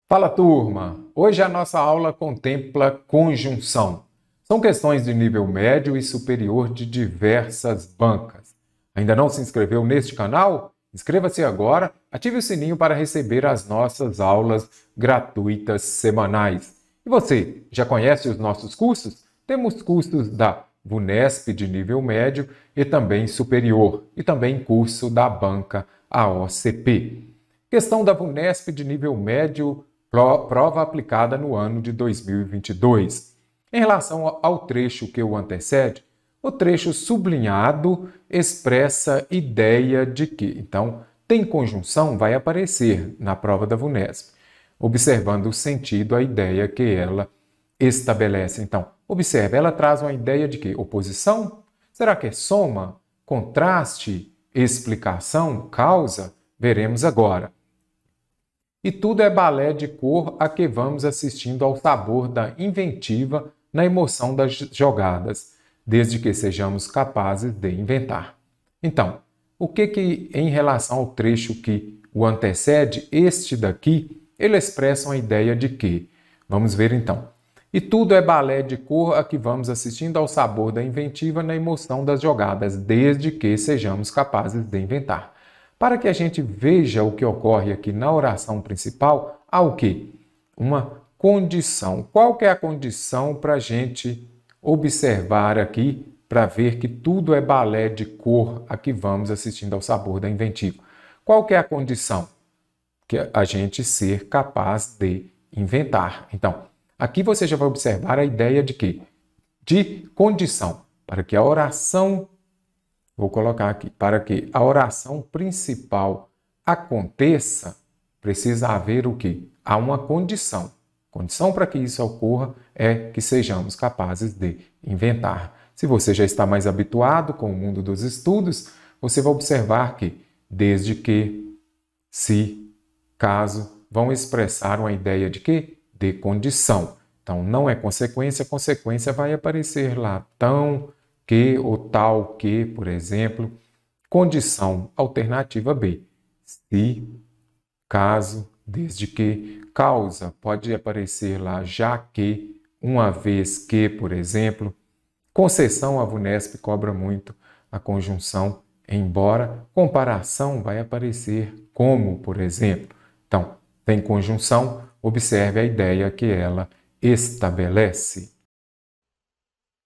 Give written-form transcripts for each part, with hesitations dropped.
Fala, turma! Hoje a nossa aula contempla conjunção. São questões de nível médio e superior de diversas bancas. Ainda não se inscreveu neste canal? Inscreva-se agora, ative o sininho para receber as nossas aulas gratuitas semanais. E você, já conhece os nossos cursos? Temos cursos da VUNESP de nível médio e também superior, e também curso da banca AOCP. Questão da VUNESP de nível médio, prova aplicada no ano de 2022. Em relação ao trecho que o antecede, o trecho sublinhado expressa ideia de que, então, tem conjunção, vai aparecer na prova da VUNESP, observando o sentido, a ideia que ela estabelece. Então, observe, ela traz uma ideia de que? Oposição? Será que é soma? Contraste? Explicação? Causa? Veremos agora. E tudo é balé de cor a que vamos assistindo ao sabor da inventiva na emoção das jogadas, desde que sejamos capazes de inventar. Então, o que em relação ao trecho que o antecede, este daqui, ele expressa uma ideia de que? Vamos ver então. E tudo é balé de cor a que vamos assistindo ao sabor da inventiva na emoção das jogadas, desde que sejamos capazes de inventar. Para que a gente veja o que ocorre aqui na oração principal, há o quê? Uma condição. Qual que é a condição para a gente observar aqui, para ver que tudo é balé de cor a que vamos assistindo ao sabor da inventiva? Qual que é a condição? Que a gente ser capaz de inventar. Então, aqui você já vai observar a ideia de quê? De condição, para que a oração vou colocar aqui, para que a oração principal aconteça, precisa haver o quê? Há uma condição. Condição para que isso ocorra é que sejamos capazes de inventar. Se você já está mais habituado com o mundo dos estudos, você vai observar que, desde que, se, caso, vão expressar uma ideia de quê? De condição. Então, não é consequência, a consequência vai aparecer lá, tão, que ou tal que, por exemplo. Condição alternativa B. Se, caso, desde que. Causa pode aparecer lá já que, uma vez que, por exemplo. Concessão, a VUNESP cobra muito a conjunção embora. Comparação vai aparecer como, por exemplo. Então, tem conjunção, observe a ideia que ela estabelece.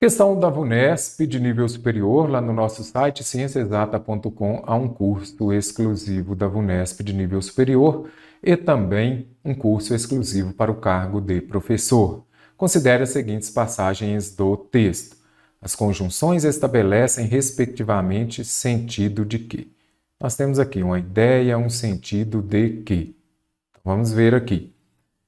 Questão da VUNESP de nível superior, lá no nosso site cienciaexata.com há um curso exclusivo da VUNESP de nível superior e também um curso exclusivo para o cargo de professor. Considere as seguintes passagens do texto. As conjunções estabelecem, respectivamente, sentido de que. Nós temos aqui uma ideia, um sentido de que. Então, vamos ver aqui.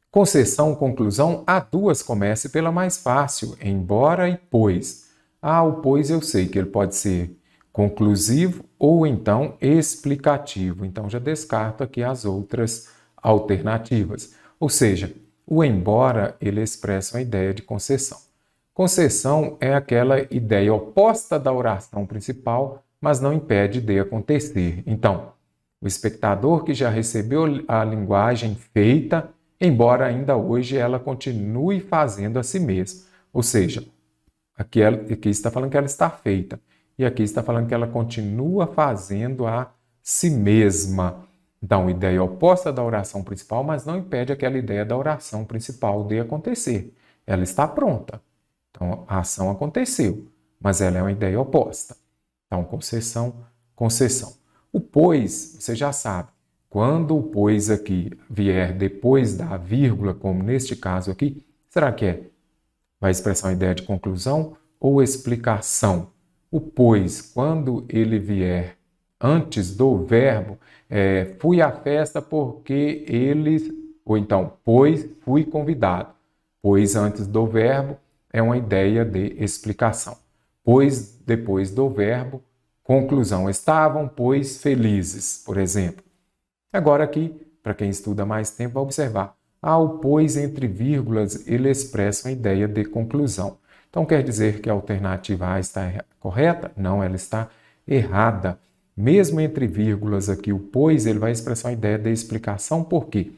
Concessão, conclusão, há duas, comece pela mais fácil, embora e pois. O pois eu sei que ele pode ser conclusivo ou então explicativo. Então já descarto aqui as outras alternativas. Ou seja, o embora ele expressa uma ideia de concessão. Concessão é aquela ideia oposta da oração principal, mas não impede de acontecer. Então, o espectador que já recebeu a linguagem feita, embora ainda hoje ela continue fazendo a si mesma. Ou seja, aqui está falando que ela está feita, e aqui está falando que ela continua fazendo a si mesma. Então, ideia oposta da oração principal, mas não impede aquela ideia da oração principal de acontecer. Ela está pronta. Então, a ação aconteceu, mas ela é uma ideia oposta. Então, concessão, concessão. O pois, você já sabe. Quando o pois aqui vier depois da vírgula, como neste caso aqui, será que vai expressar uma ideia de conclusão ou explicação? O pois, quando ele vier antes do verbo, fui à festa porque eles, ou então, pois fui convidado. Pois antes do verbo é uma ideia de explicação. Pois depois do verbo, conclusão. Estavam, pois, felizes, por exemplo. Agora aqui, para quem estuda mais tempo, vai observar. O pois entre vírgulas, ele expressa uma ideia de conclusão. Então, quer dizer que a alternativa A está correta? Não, ela está errada. Mesmo entre vírgulas aqui, o pois, ele vai expressar uma ideia de explicação. Por quê?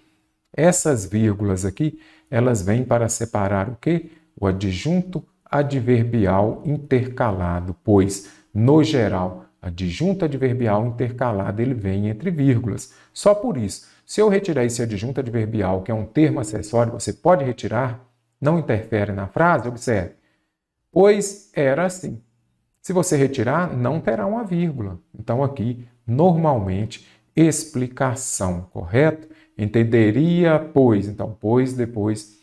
Essas vírgulas aqui, elas vêm para separar o quê? O adjunto adverbial intercalado, pois, no geral, adjunto adverbial intercalado ele vem entre vírgulas. Só por isso, se eu retirar esse adjunto adverbial, que é um termo acessório, você pode retirar, não interfere na frase, observe. Pois era assim. Se você retirar, não terá uma vírgula. Então, aqui, normalmente, explicação, correto? Entenderia, pois. Então, pois, depois,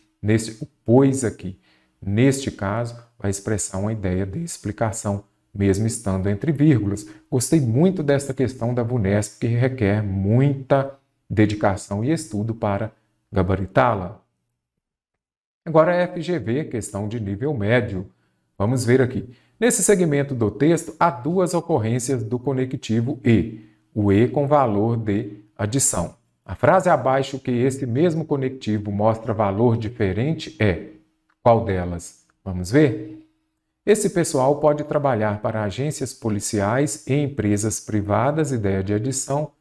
o pois aqui. Neste caso, vai expressar uma ideia de explicação, mesmo estando entre vírgulas. Gostei muito desta questão da VUNESP, que requer muita dedicação e estudo para gabaritá-la. Agora, a FGV, questão de nível médio. Vamos ver aqui. Nesse segmento do texto, há duas ocorrências do conectivo e, o e com valor de adição. A frase abaixo que esse mesmo conectivo mostra valor diferente é: qual delas? Vamos ver? Esse pessoal pode trabalhar para agências policiais e empresas privadas, ideia de adição,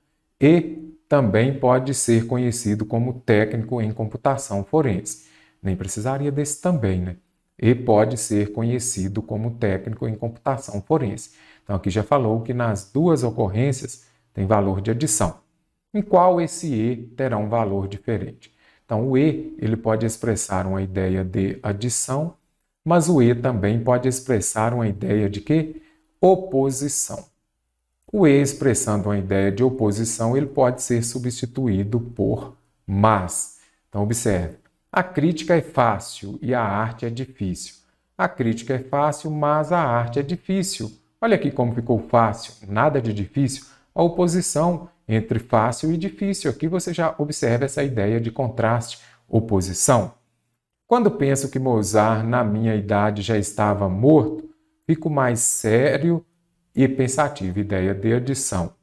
e também pode ser conhecido como técnico em computação forense. Nem precisaria desse também, né? E pode ser conhecido como técnico em computação forense. Então, aqui já falou que nas duas ocorrências tem valor de adição. Em qual esse e terá um valor diferente? Então, o e ele pode expressar uma ideia de adição, mas o e também pode expressar uma ideia de quê? Oposição. O e expressando uma ideia de oposição, ele pode ser substituído por mas. Então, observe. A crítica é fácil e a arte é difícil. A crítica é fácil, mas a arte é difícil. Olha aqui como ficou fácil, nada de difícil. A oposição entre fácil e difícil. Aqui você já observa essa ideia de contraste, oposição. Quando penso que Mozart, na minha idade, já estava morto, fico mais sério e pensativo, ideia de adição.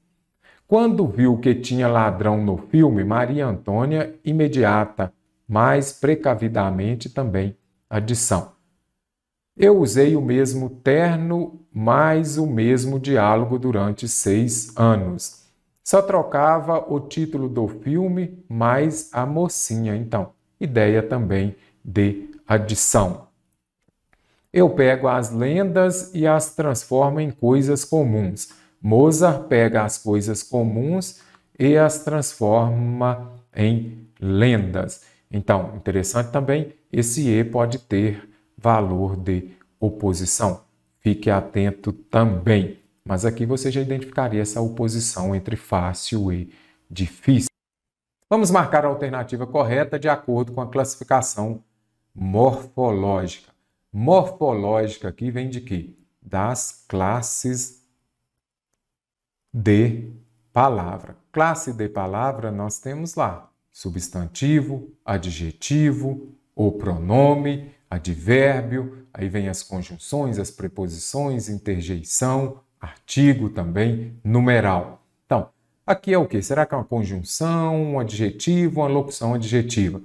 Quando viu que tinha ladrão no filme, Maria Antônia, imediata, mas precavidamente também adição. Eu usei o mesmo terno, mais o mesmo diálogo durante 6 anos. Só trocava o título do filme, mais a mocinha. Então, ideia também de adição. Eu pego as lendas e as transformo em coisas comuns. Mozart pega as coisas comuns e as transforma em lendas. Então, interessante também, esse e pode ter valor de oposição. Fique atento também. Mas aqui você já identificaria essa oposição entre fácil e difícil. Vamos marcar a alternativa correta de acordo com a classificação morfológica. Morfológica aqui vem de quê? Das classes de palavra. Classe de palavra nós temos lá. Substantivo, adjetivo, o pronome, advérbio, aí vem as conjunções, as preposições, interjeição, artigo também, numeral. Então, aqui é o quê? Será que é uma conjunção, um adjetivo, uma locução adjetiva?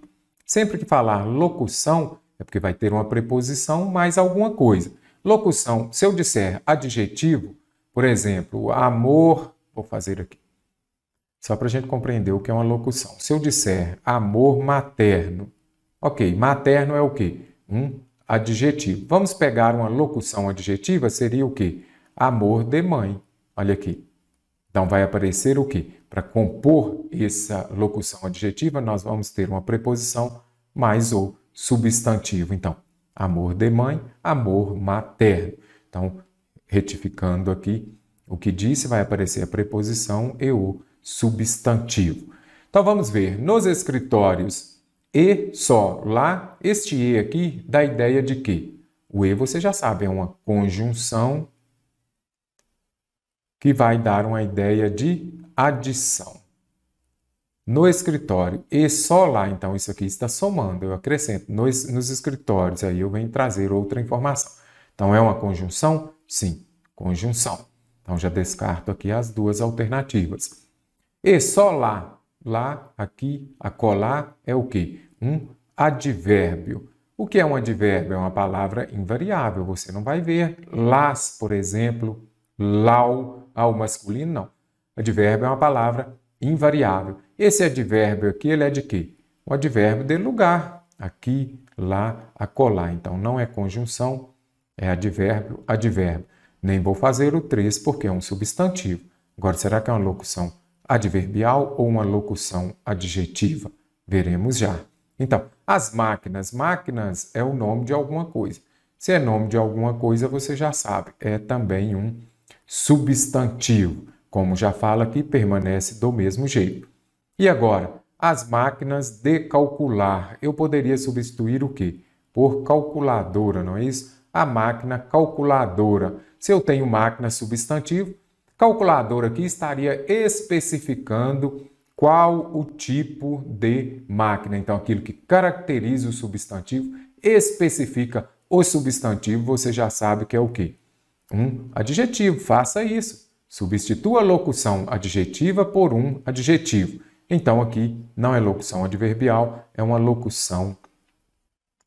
Sempre que falar locução, é porque vai ter uma preposição mais alguma coisa. Locução, se eu disser adjetivo, por exemplo, amor, vou fazer aqui. Só para a gente compreender o que é uma locução. Se eu disser amor materno, ok, materno é o quê? Um adjetivo. Vamos pegar uma locução adjetiva, seria o quê? Amor de mãe. Olha aqui. Então vai aparecer o quê? Para compor essa locução adjetiva, nós vamos ter uma preposição mais o substantivo. Então, amor de mãe, amor materno. Então, retificando aqui o que disse, vai aparecer a preposição e o substantivo. Então vamos ver, nos escritórios e só lá, este e aqui dá a ideia de que o e você já sabe, é uma conjunção que vai dar uma ideia de adição. No escritório e só lá, então isso aqui está somando, eu acrescento nos escritórios, aí eu venho trazer outra informação. Então é uma conjunção? Sim, conjunção. Então já descarto aqui as duas alternativas. E só lá, lá, aqui, acolá, é o quê? Um advérbio. O que é um advérbio? É uma palavra invariável. Você não vai ver las, por exemplo, lau, ao masculino, não. Advérbio é uma palavra invariável. Esse advérbio aqui, ele é de quê? o advérbio de lugar, aqui, lá, acolá. Então, não é conjunção, é advérbio, advérbio. Nem vou fazer o 3 porque é um substantivo. Agora, será que é uma locução adverbial ou uma locução adjetiva? Veremos já. Então, as máquinas. Máquinas é o nome de alguma coisa. Se é nome de alguma coisa, você já sabe. É também um substantivo. Como já fala aqui, permanece do mesmo jeito. E agora, as máquinas de calcular. Eu poderia substituir o quê? Por calculadora, não é isso? A máquina calculadora. Se eu tenho máquina substantivo, calculadora aqui estaria especificando qual o tipo de máquina. Então, aquilo que caracteriza o substantivo especifica o substantivo, você já sabe que é o quê? Um adjetivo. Faça isso. Substitua a locução adjetiva por um adjetivo. Então, aqui não é locução adverbial, é uma locução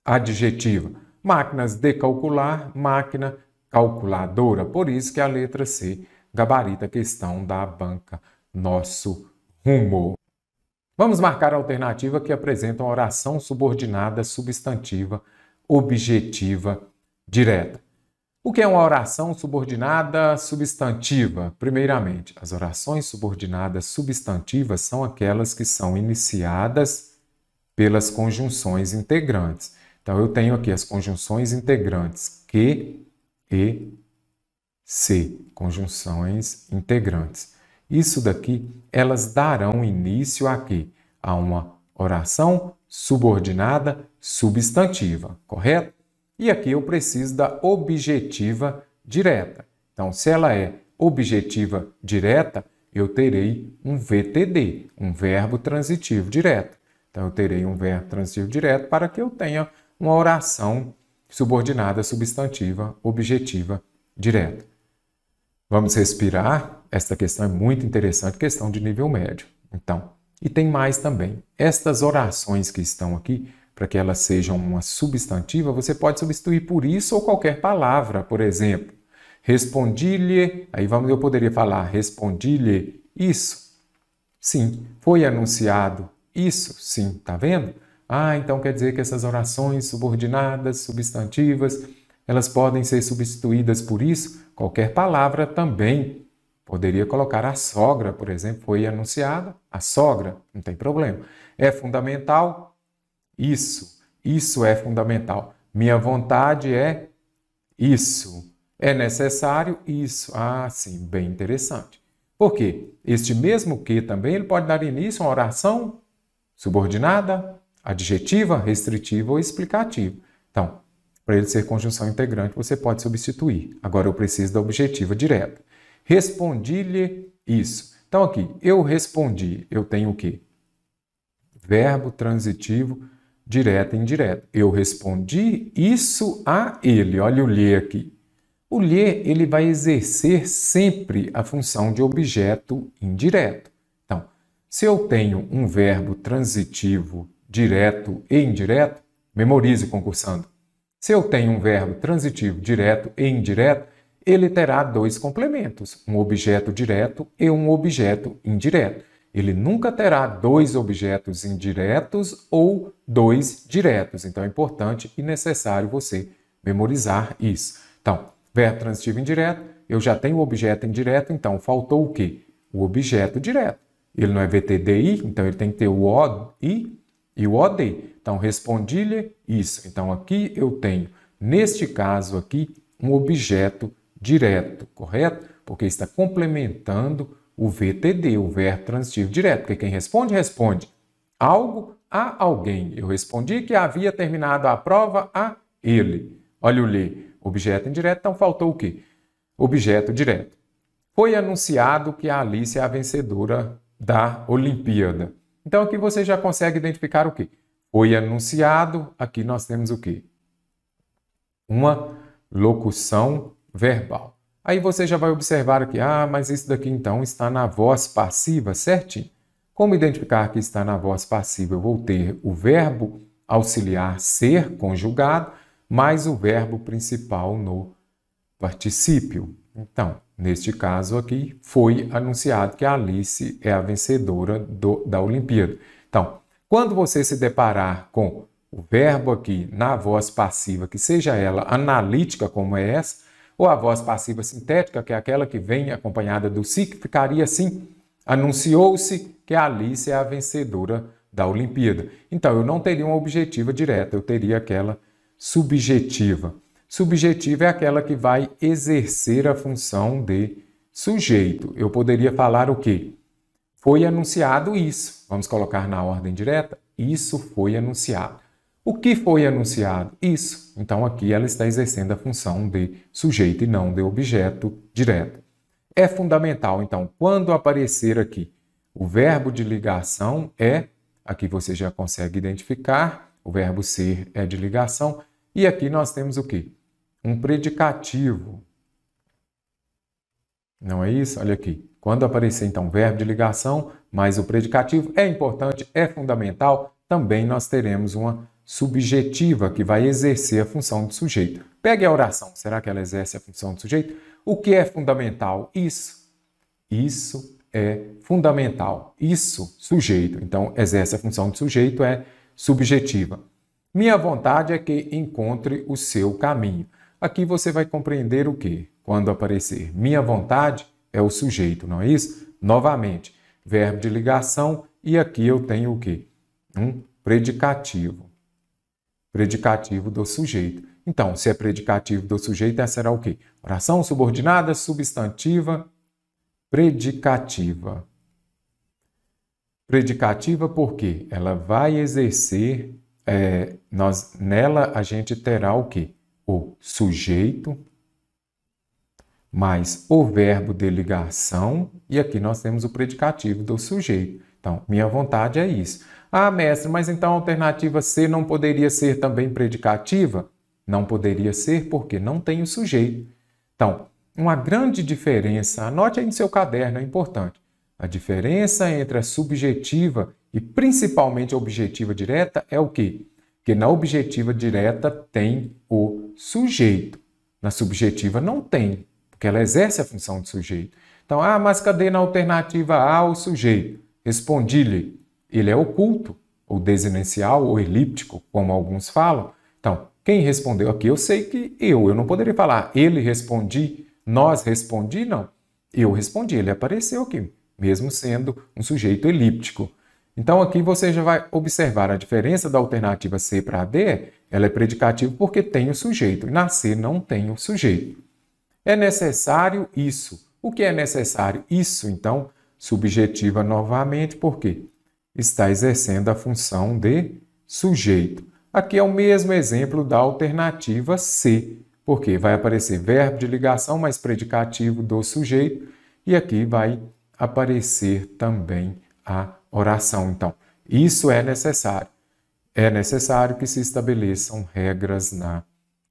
adjetiva. Máquinas de calcular, máquina calculadora. Por isso que a letra C gabarita a questão da banca Nosso Rumo. Vamos marcar a alternativa que apresenta uma oração subordinada substantiva objetiva direta. O que é uma oração subordinada substantiva? Primeiramente, as orações subordinadas substantivas são aquelas que são iniciadas pelas conjunções integrantes. Então, eu tenho aqui as conjunções integrantes que e se, conjunções integrantes. Isso daqui, elas darão início a quê? A uma oração subordinada substantiva, correto? E aqui eu preciso da objetiva direta. Então, se ela é objetiva direta, eu terei um VTD, um verbo transitivo direto. Então, eu terei um verbo transitivo direto para que eu tenha uma oração subordinada substantiva objetiva direta. Vamos respirar. Esta questão é muito interessante, questão de nível médio. Então, e tem mais também. Estas orações que estão aqui, para que elas sejam uma substantiva, você pode substituir por isso ou qualquer palavra. Por exemplo, respondi-lhe, aí eu poderia falar, respondi-lhe isso. Sim. Foi anunciado isso. Sim. Tá vendo? Então quer dizer que essas orações subordinadas, substantivas, elas podem ser substituídas por isso. Qualquer palavra também. Poderia colocar a sogra, por exemplo, foi anunciada, a sogra, não tem problema. É fundamental? Isso é fundamental. Minha vontade é isso. É necessário? Isso. Sim, bem interessante. Por quê? Este mesmo que também ele pode dar início a uma oração subordinada, adjetiva, restritiva ou explicativa. Então, para ele ser conjunção integrante, você pode substituir. Agora eu preciso da objetiva direta. Respondi-lhe isso. Então aqui, eu respondi, eu tenho o quê? Verbo transitivo direto e indireto. Eu respondi isso a ele. Olha o lhe aqui. O lhe, ele vai exercer sempre a função de objeto indireto. Então, se eu tenho um verbo transitivo direto e indireto, memorize, concursando. Se eu tenho um verbo transitivo direto e indireto, ele terá dois complementos, um objeto direto e um objeto indireto. Ele nunca terá dois objetos indiretos ou dois diretos. Então, é importante e necessário você memorizar isso. Então, verbo transitivo indireto, eu já tenho o objeto indireto, então faltou o quê? O objeto direto. Ele não é VTDI, então ele tem que ter o OI e o OD. Então, respondi-lhe isso. Então, aqui eu tenho, neste caso aqui, um objeto direto, correto? Porque está complementando o VTD, o verbo transitivo direto. Porque quem responde, responde algo a alguém. Eu respondi que havia terminado a prova a ele. Olha o lhe, objeto indireto, então faltou o quê? Objeto direto. Foi anunciado que a Alice é a vencedora da Olimpíada. Então aqui você já consegue identificar o quê? Foi anunciado, aqui nós temos o quê? Uma locução verbal. Aí você já vai observar aqui, mas isso daqui então está na voz passiva, certinho? Como identificar que está na voz passiva? Eu vou ter o verbo auxiliar ser conjugado, mais o verbo principal no particípio. Então, neste caso aqui, foi anunciado que a Alice é a vencedora da Olimpíada. Então, Quando você se deparar com o verbo aqui na voz passiva, que seja ela analítica como é essa, ou a voz passiva sintética, que é aquela que vem acompanhada do se, que ficaria assim: anunciou-se que a Alice é a vencedora da Olimpíada. Então, eu não teria uma objetiva direta, eu teria aquela subjetiva. Subjetiva é aquela que vai exercer a função de sujeito. Eu poderia falar o quê? Foi anunciado isso. Vamos colocar na ordem direta? Isso foi anunciado. O que foi anunciado? Isso. Então, aqui ela está exercendo a função de sujeito e não de objeto direto. É fundamental, então, quando aparecer aqui o verbo de ligação aqui você já consegue identificar, o verbo ser é de ligação, e aqui nós temos o quê? Um predicativo. Não é isso? Olha aqui. Quando aparecer, então, verbo de ligação, mais o predicativo, é importante, é fundamental, também nós teremos uma subjetiva, que vai exercer a função de sujeito. Pegue a oração. Será que ela exerce a função de sujeito? O que é fundamental? Isso. Isso é fundamental. Isso, sujeito. Então, exerce a função de sujeito, é subjetiva. Minha vontade é que encontre o seu caminho. Aqui você vai compreender o quê? Quando aparecer minha vontade, é o sujeito, não é isso? Novamente, verbo de ligação, e aqui eu tenho o quê? Um predicativo. Predicativo do sujeito. Então, se é predicativo do sujeito, essa será o quê? Oração subordinada, substantiva, predicativa. Predicativa porque ela vai exercer, nela a gente terá o quê? O sujeito, mais o verbo de ligação, e aqui nós temos o predicativo do sujeito. Então, minha vontade é isso. Ah, mestre, mas então a alternativa C não poderia ser também predicativa? Não poderia ser porque não tem o sujeito. Então, uma grande diferença, anote aí no seu caderno, é importante. A diferença entre a subjetiva e principalmente a objetiva direta é o quê? Porque na objetiva direta tem o sujeito. Na subjetiva não tem, porque ela exerce a função de sujeito. Então, mas cadê na alternativa A o sujeito? Respondi-lhe. Ele é oculto, ou desinencial, ou elíptico, como alguns falam. Então, quem respondeu aqui? Eu sei que eu não poderia falar ele respondi, nós respondi, não. Eu respondi, ele apareceu aqui, mesmo sendo um sujeito elíptico. Então, aqui você já vai observar a diferença da alternativa C para a D. Ela é predicativa porque tem o sujeito, e na C não tem o sujeito. É necessário isso. O que é necessário? Isso, então, subjetiva novamente, por quê? Está exercendo a função de sujeito. Aqui é o mesmo exemplo da alternativa C, porque vai aparecer verbo de ligação mais predicativo do sujeito, e aqui vai aparecer também a oração. Então, isso é necessário. É necessário que se estabeleçam regras na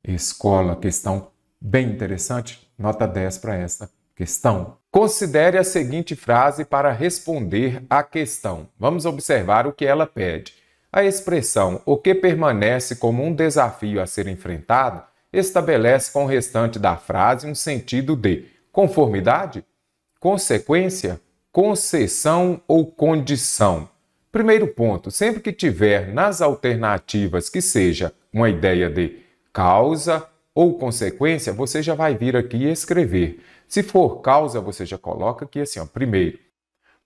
escola. Questão bem interessante, nota 10 para esta questão. Considere a seguinte frase para responder à questão. Vamos observar o que ela pede. A expressão "o que permanece como um desafio a ser enfrentado" estabelece com o restante da frase um sentido de conformidade, consequência, concessão ou condição. Primeiro ponto, sempre que tiver nas alternativas que seja uma ideia de causa ou consequência, você já vai vir aqui e escrever. Se for causa, você já coloca aqui assim, primeiro.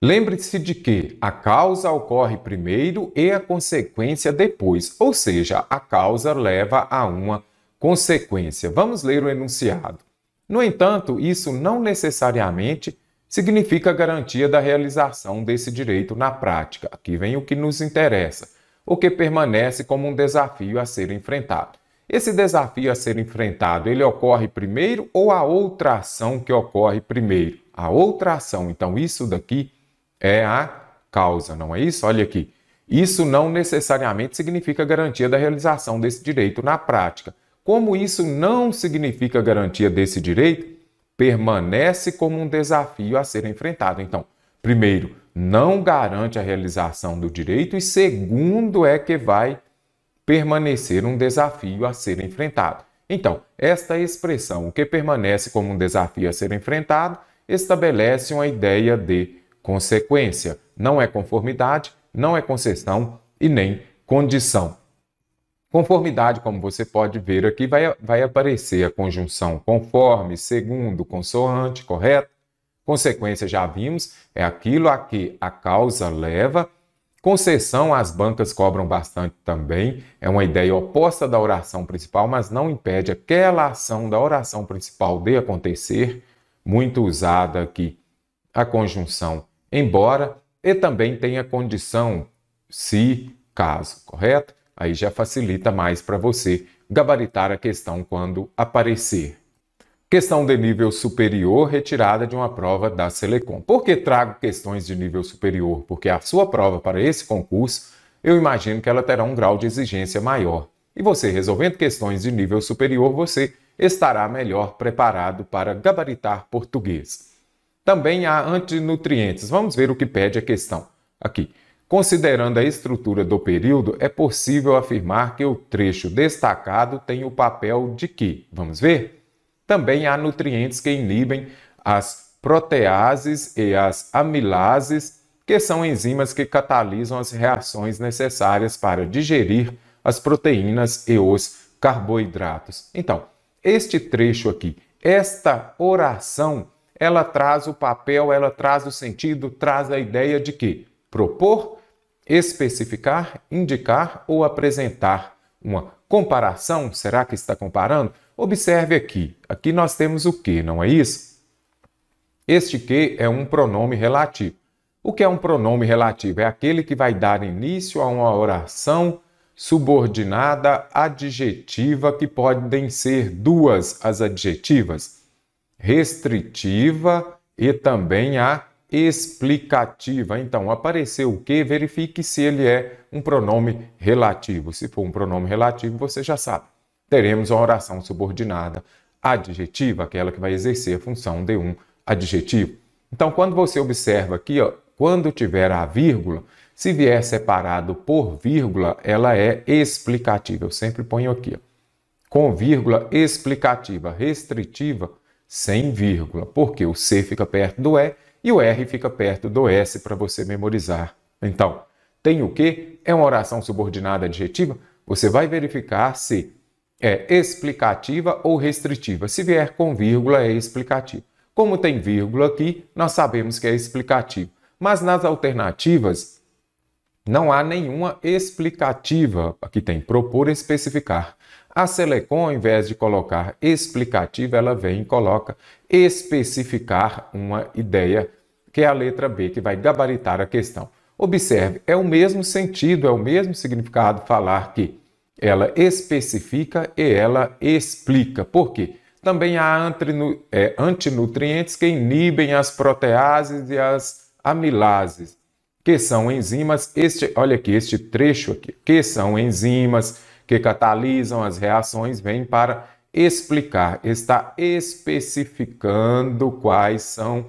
Lembre-se de que a causa ocorre primeiro e a consequência depois, ou seja, a causa leva a uma consequência. Vamos ler o enunciado. No entanto, isso não necessariamente significa garantia da realização desse direito na prática. Aqui vem o que nos interessa, o que permanece como um desafio a ser enfrentado. Esse desafio a ser enfrentado, ele ocorre primeiro ou a outra ação que ocorre primeiro? A outra ação. Então, isso daqui é a causa, não é isso? Olha aqui. Isso não necessariamente significa garantia da realização desse direito na prática. Como isso não significa garantia desse direito, permanece como um desafio a ser enfrentado. Então, primeiro, não garante a realização do direito e segundo é que vai permanecer um desafio a ser enfrentado. Então, esta expressão, o que permanece como um desafio a ser enfrentado, estabelece uma ideia de consequência. Não é conformidade, não é concessão e nem condição. Conformidade, como você pode ver aqui, vai aparecer a conjunção conforme, segundo, consoante, correto? Consequência, já vimos, é aquilo a que a causa leva. Concessão, as bancas cobram bastante também. É uma ideia oposta da oração principal, mas não impede aquela ação da oração principal de acontecer. Muito usada aqui a conjunção embora, e também tem a condição se, caso, correto? Aí já facilita mais para você gabaritar a questão quando aparecer. Questão de nível superior retirada de uma prova da Selecom. Por que trago questões de nível superior? Porque a sua prova para esse concurso, eu imagino que ela terá um grau de exigência maior. E você, resolvendo questões de nível superior, você estará melhor preparado para gabaritar português. Também há antinutrientes. Vamos ver o que pede a questão. Aqui. Considerando a estrutura do período, é possível afirmar que o trecho destacado tem o papel de quê? Vamos ver? Também há nutrientes que inibem as proteases e as amilases, que são enzimas que catalisam as reações necessárias para digerir as proteínas e os carboidratos. Então, este trecho aqui, esta oração, ela traz o papel, ela traz o sentido, traz a ideia de quê? Propor, especificar, indicar ou apresentar uma comparação. Será que está comparando? Observe aqui. Aqui nós temos o que, não é isso? Este que é um pronome relativo. O que é um pronome relativo? É aquele que vai dar início a uma oração subordinada adjetiva, que podem ser duas as adjetivas, restritiva e também a explicativa. Então, apareceu o que? Verifique se ele é um pronome relativo. Se for um pronome relativo, você já sabe. Teremos uma oração subordinada adjetiva, aquela que vai exercer a função de um adjetivo. Então, quando você observa aqui, ó, quando tiver a vírgula, se vier separado por vírgula, ela é explicativa. Eu sempre ponho aqui, ó, com vírgula explicativa, restritiva, sem vírgula, porque o C fica perto do E e o R fica perto do S para você memorizar. Então, tem o que? É uma oração subordinada adjetiva? Você vai verificar se é explicativa ou restritiva. Se vier com vírgula, é explicativo. Como tem vírgula aqui, nós sabemos que é explicativo. Mas nas alternativas, não há nenhuma explicativa. Aqui tem propor, especificar. A Selecom, ao invés de colocar explicativa, ela vem e coloca especificar uma ideia, que é a letra B, que vai gabaritar a questão. Observe, é o mesmo sentido, é o mesmo significado falar que ela especifica e ela explica. Por quê? Também há antinutrientes que inibem as proteases e as amilases, que são enzimas, olha aqui, este trecho aqui, que são enzimas que catalisam as reações, vem para explicar, está especificando quais são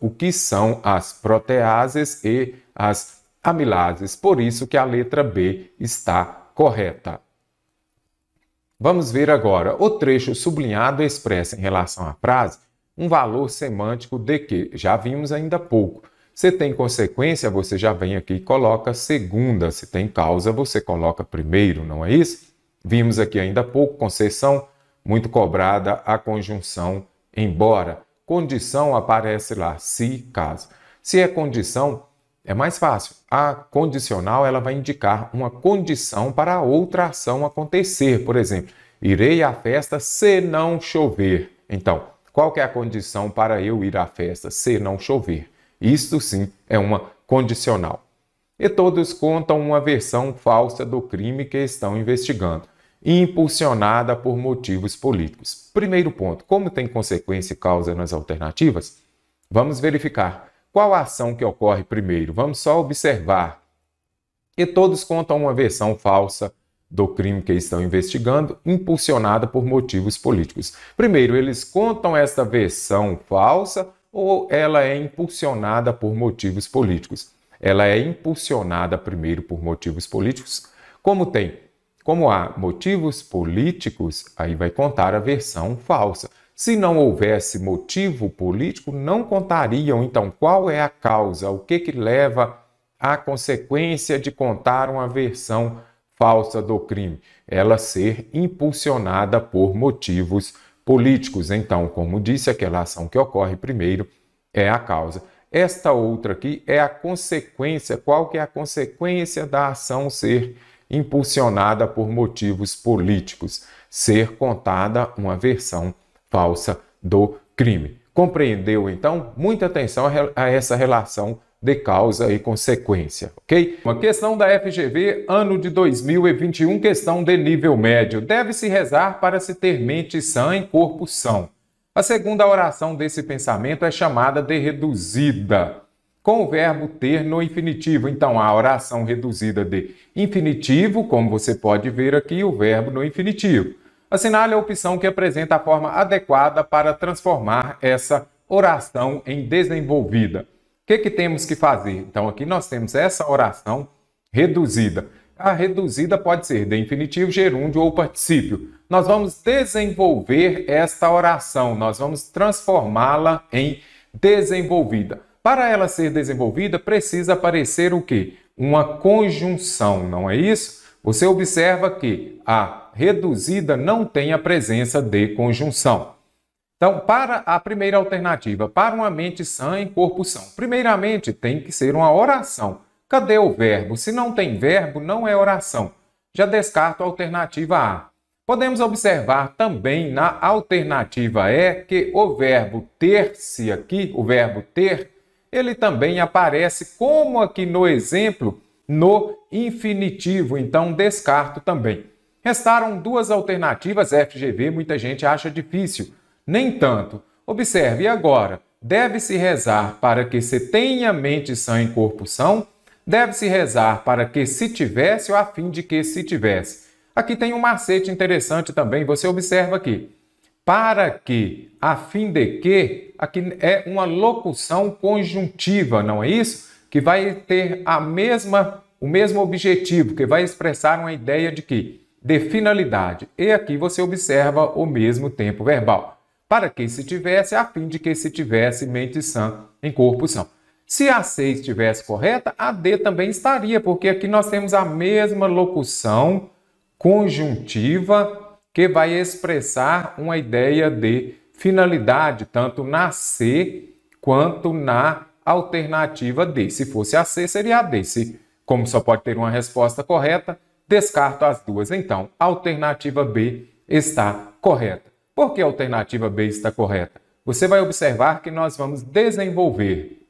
o que são as proteases e as amilases. Por isso que a letra B está correta. Vamos ver agora. O trecho sublinhado expressa em relação à frase um valor semântico de que já vimos ainda há pouco. Se tem consequência, você já vem aqui e coloca segunda. Se tem causa, você coloca primeiro, não é isso? Vimos aqui ainda há pouco, concessão, muito cobrada, a conjunção embora. Condição aparece lá, se, caso. Se é condição, é mais fácil. A condicional, ela vai indicar uma condição para a outra ação acontecer. Por exemplo, irei à festa se não chover. Então, qual que é a condição para eu ir à festa se não chover? Isto sim é uma condicional. E todos contam uma versão falsa do crime que estão investigando, impulsionada por motivos políticos. Primeiro ponto, como tem consequência e causa nas alternativas? Vamos verificar qual a ação que ocorre primeiro. Vamos só observar. E todos contam uma versão falsa do crime que estão investigando, impulsionada por motivos políticos. Primeiro, eles contam esta versão falsa ou ela é impulsionada por motivos políticos? Ela é impulsionada primeiro por motivos políticos. Como há motivos políticos, aí vai contar a versão falsa. Se não houvesse motivo político, não contariam. Então, qual é a causa? O que leva a consequência de contar uma versão falsa do crime? Ela ser impulsionada por motivos políticos. Então, como disse, aquela ação que ocorre primeiro é a causa. Esta outra aqui é a consequência. Qual que é a consequência da ação ser impulsionada por motivos políticos? Ser contada uma versão falsa do crime. Compreendeu, então? Muita atenção a essa relação de causa e consequência, ok? Uma questão da FGV, ano de 2021, questão de nível médio. Deve-se rezar para se ter mente sã em corpo são. A segunda oração desse pensamento é chamada de reduzida, com o verbo ter no infinitivo. Então, a oração reduzida de infinitivo, como você pode ver aqui, o verbo no infinitivo. Assinale a opção que apresenta a forma adequada para transformar essa oração em desenvolvida. O que temos que fazer? Então, aqui nós temos essa oração reduzida. A reduzida pode ser de infinitivo, gerúndio ou particípio. Nós vamos desenvolver esta oração, nós vamos transformá-la em desenvolvida. Para ela ser desenvolvida, precisa aparecer o quê? Uma conjunção, não é isso? Você observa que a reduzida não tem a presença de conjunção. Então, para a primeira alternativa, para uma mente sã em corpo são, primeiramente tem que ser uma oração. Cadê o verbo? Se não tem verbo, não é oração. Já descarto a alternativa A. Podemos observar também na alternativa E que o verbo ter-se aqui, o verbo ter, ele também aparece como aqui no exemplo, no infinitivo. Então, descarto também. Restaram duas alternativas FGV, muita gente acha difícil. Nem tanto. Observe agora. Deve-se rezar para que se tenha mente sã em corpo são. Deve-se rezar para que se tivesse ou a fim de que se tivesse. Aqui tem um macete interessante também. Você observa aqui. Para que, a fim de que, aqui é uma locução conjuntiva, não é isso? Que vai ter o mesmo objetivo, que vai expressar uma ideia de quê? De finalidade. E aqui você observa o mesmo tempo verbal. Para que se tivesse, a fim de que se tivesse mente sã em corpo são. Se a C estivesse correta, a D também estaria, porque aqui nós temos a mesma locução conjuntiva que vai expressar uma ideia de finalidade, tanto na C quanto na alternativa D. Se fosse a C, seria a D. Como só pode ter uma resposta correta, descarto as duas. Então, a alternativa B está correta. Por que a alternativa B está correta? Você vai observar que nós vamos desenvolver.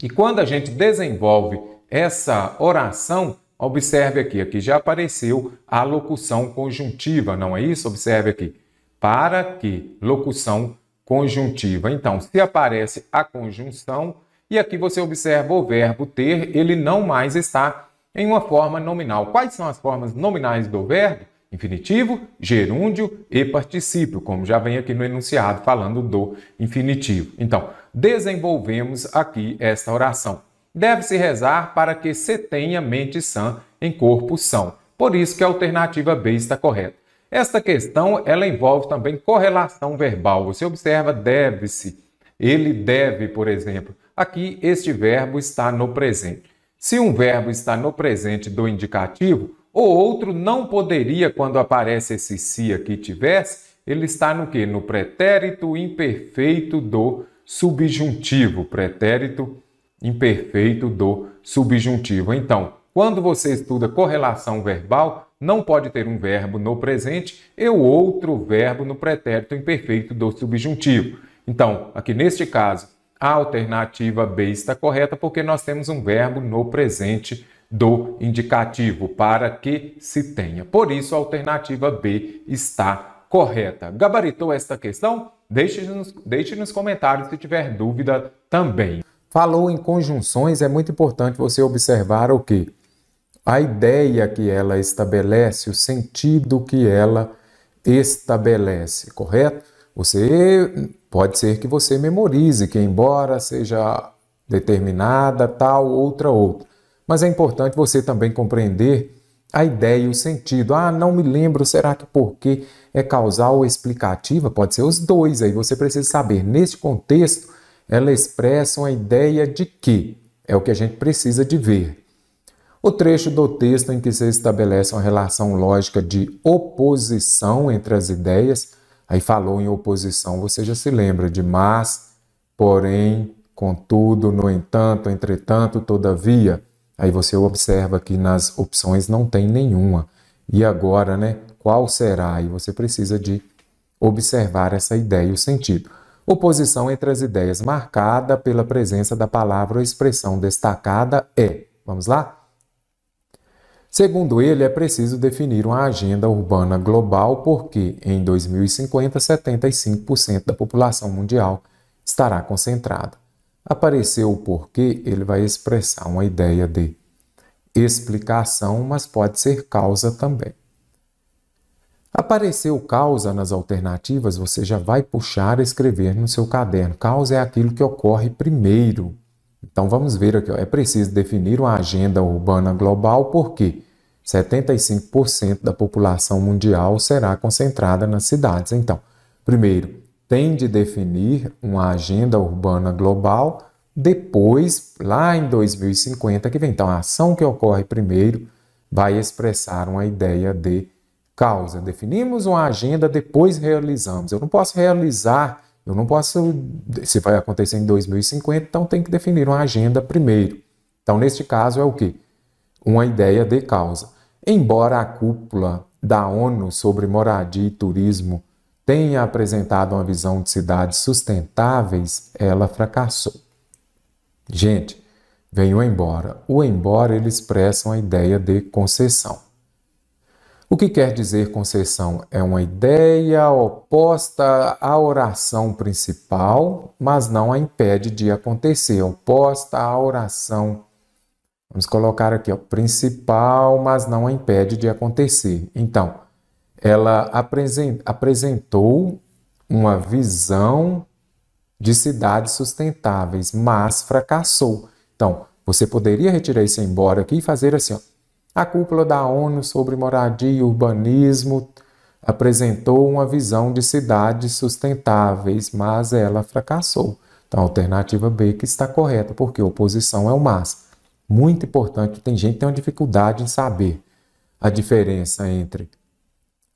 E quando a gente desenvolve essa oração, observe aqui já apareceu a locução conjuntiva, não é isso? Observe aqui. Para que, locução conjuntiva. Então, se aparece a conjunção, e aqui você observa o verbo ter, ele não mais está em uma forma nominal. Quais são as formas nominais do verbo? Infinitivo, gerúndio e particípio, como já vem aqui no enunciado falando do infinitivo. Então, desenvolvemos aqui esta oração. Deve-se rezar para que se tenha mente sã em corpo são. Por isso que a alternativa B está correta. Esta questão, ela envolve também correlação verbal. Você observa deve-se, ele deve, por exemplo. Aqui, este verbo está no presente. Se um verbo está no presente do indicativo, o outro não poderia, quando aparece esse se aqui tivesse, ele está no quê? No pretérito imperfeito do subjuntivo. Pretérito imperfeito do subjuntivo. Então, quando você estuda correlação verbal, não pode ter um verbo no presente e o outro verbo no pretérito imperfeito do subjuntivo. Então, aqui neste caso, a alternativa B está correta porque nós temos um verbo no presente do indicativo, para que se tenha. Por isso, a alternativa B está correta. Gabaritou esta questão? Deixe nos comentários se tiver dúvida também. Falou em conjunções, é muito importante você observar o quê? A ideia que ela estabelece, o sentido que ela estabelece, correto? Pode ser que você memorize que embora seja determinada, tal, outra. Mas é importante você também compreender a ideia e o sentido. Ah, não me lembro, será que porque é causal ou explicativa? Pode ser os dois, aí você precisa saber. Neste contexto, ela expressa uma ideia de que é o que a gente precisa de ver. O trecho do texto em que se estabelece uma relação lógica de oposição entre as ideias, aí falou em oposição, você já se lembra de mas, porém, contudo, no entanto, entretanto, todavia. Aí você observa que nas opções não tem nenhuma. E agora, né? Qual será? E você precisa de observar essa ideia e o sentido. Oposição entre as ideias marcada pela presença da palavra ou expressão destacada é. Vamos lá? Segundo ele, é preciso definir uma agenda urbana global porque, em 2050, 75% da população mundial estará concentrada. Apareceu o porquê, ele vai expressar uma ideia de explicação, mas pode ser causa também. Apareceu causa nas alternativas, você já vai puxar e escrever no seu caderno. Causa é aquilo que ocorre primeiro. Então vamos ver aqui, é preciso definir uma agenda urbana global porque 75% da população mundial será concentrada nas cidades. Então, primeiro, tem de definir uma agenda urbana global, depois, lá em 2050, que vem. Então, a ação que ocorre primeiro vai expressar uma ideia de causa. Definimos uma agenda, depois realizamos. Eu não posso realizar, se vai acontecer em 2050, então tem que definir uma agenda primeiro. Então, neste caso, é o quê? Uma ideia de causa. Embora a cúpula da ONU sobre moradia e turismo tenha apresentado uma visão de cidades sustentáveis, ela fracassou. Gente, vem o embora. O embora, ele expressa uma ideia de concessão. O que quer dizer concessão? É uma ideia oposta à oração principal, mas não a impede de acontecer. Oposta à oração, vamos colocar aqui, principal, mas não a impede de acontecer. Então, ela apresentou uma visão de cidades sustentáveis, mas fracassou. Então, você poderia retirar isso embora aqui e fazer assim, ó. A cúpula da ONU sobre moradia e urbanismo apresentou uma visão de cidades sustentáveis, mas ela fracassou. Então, a alternativa B que está correta, porque oposição é o mas. Muito importante, tem gente que tem uma dificuldade em saber a diferença entre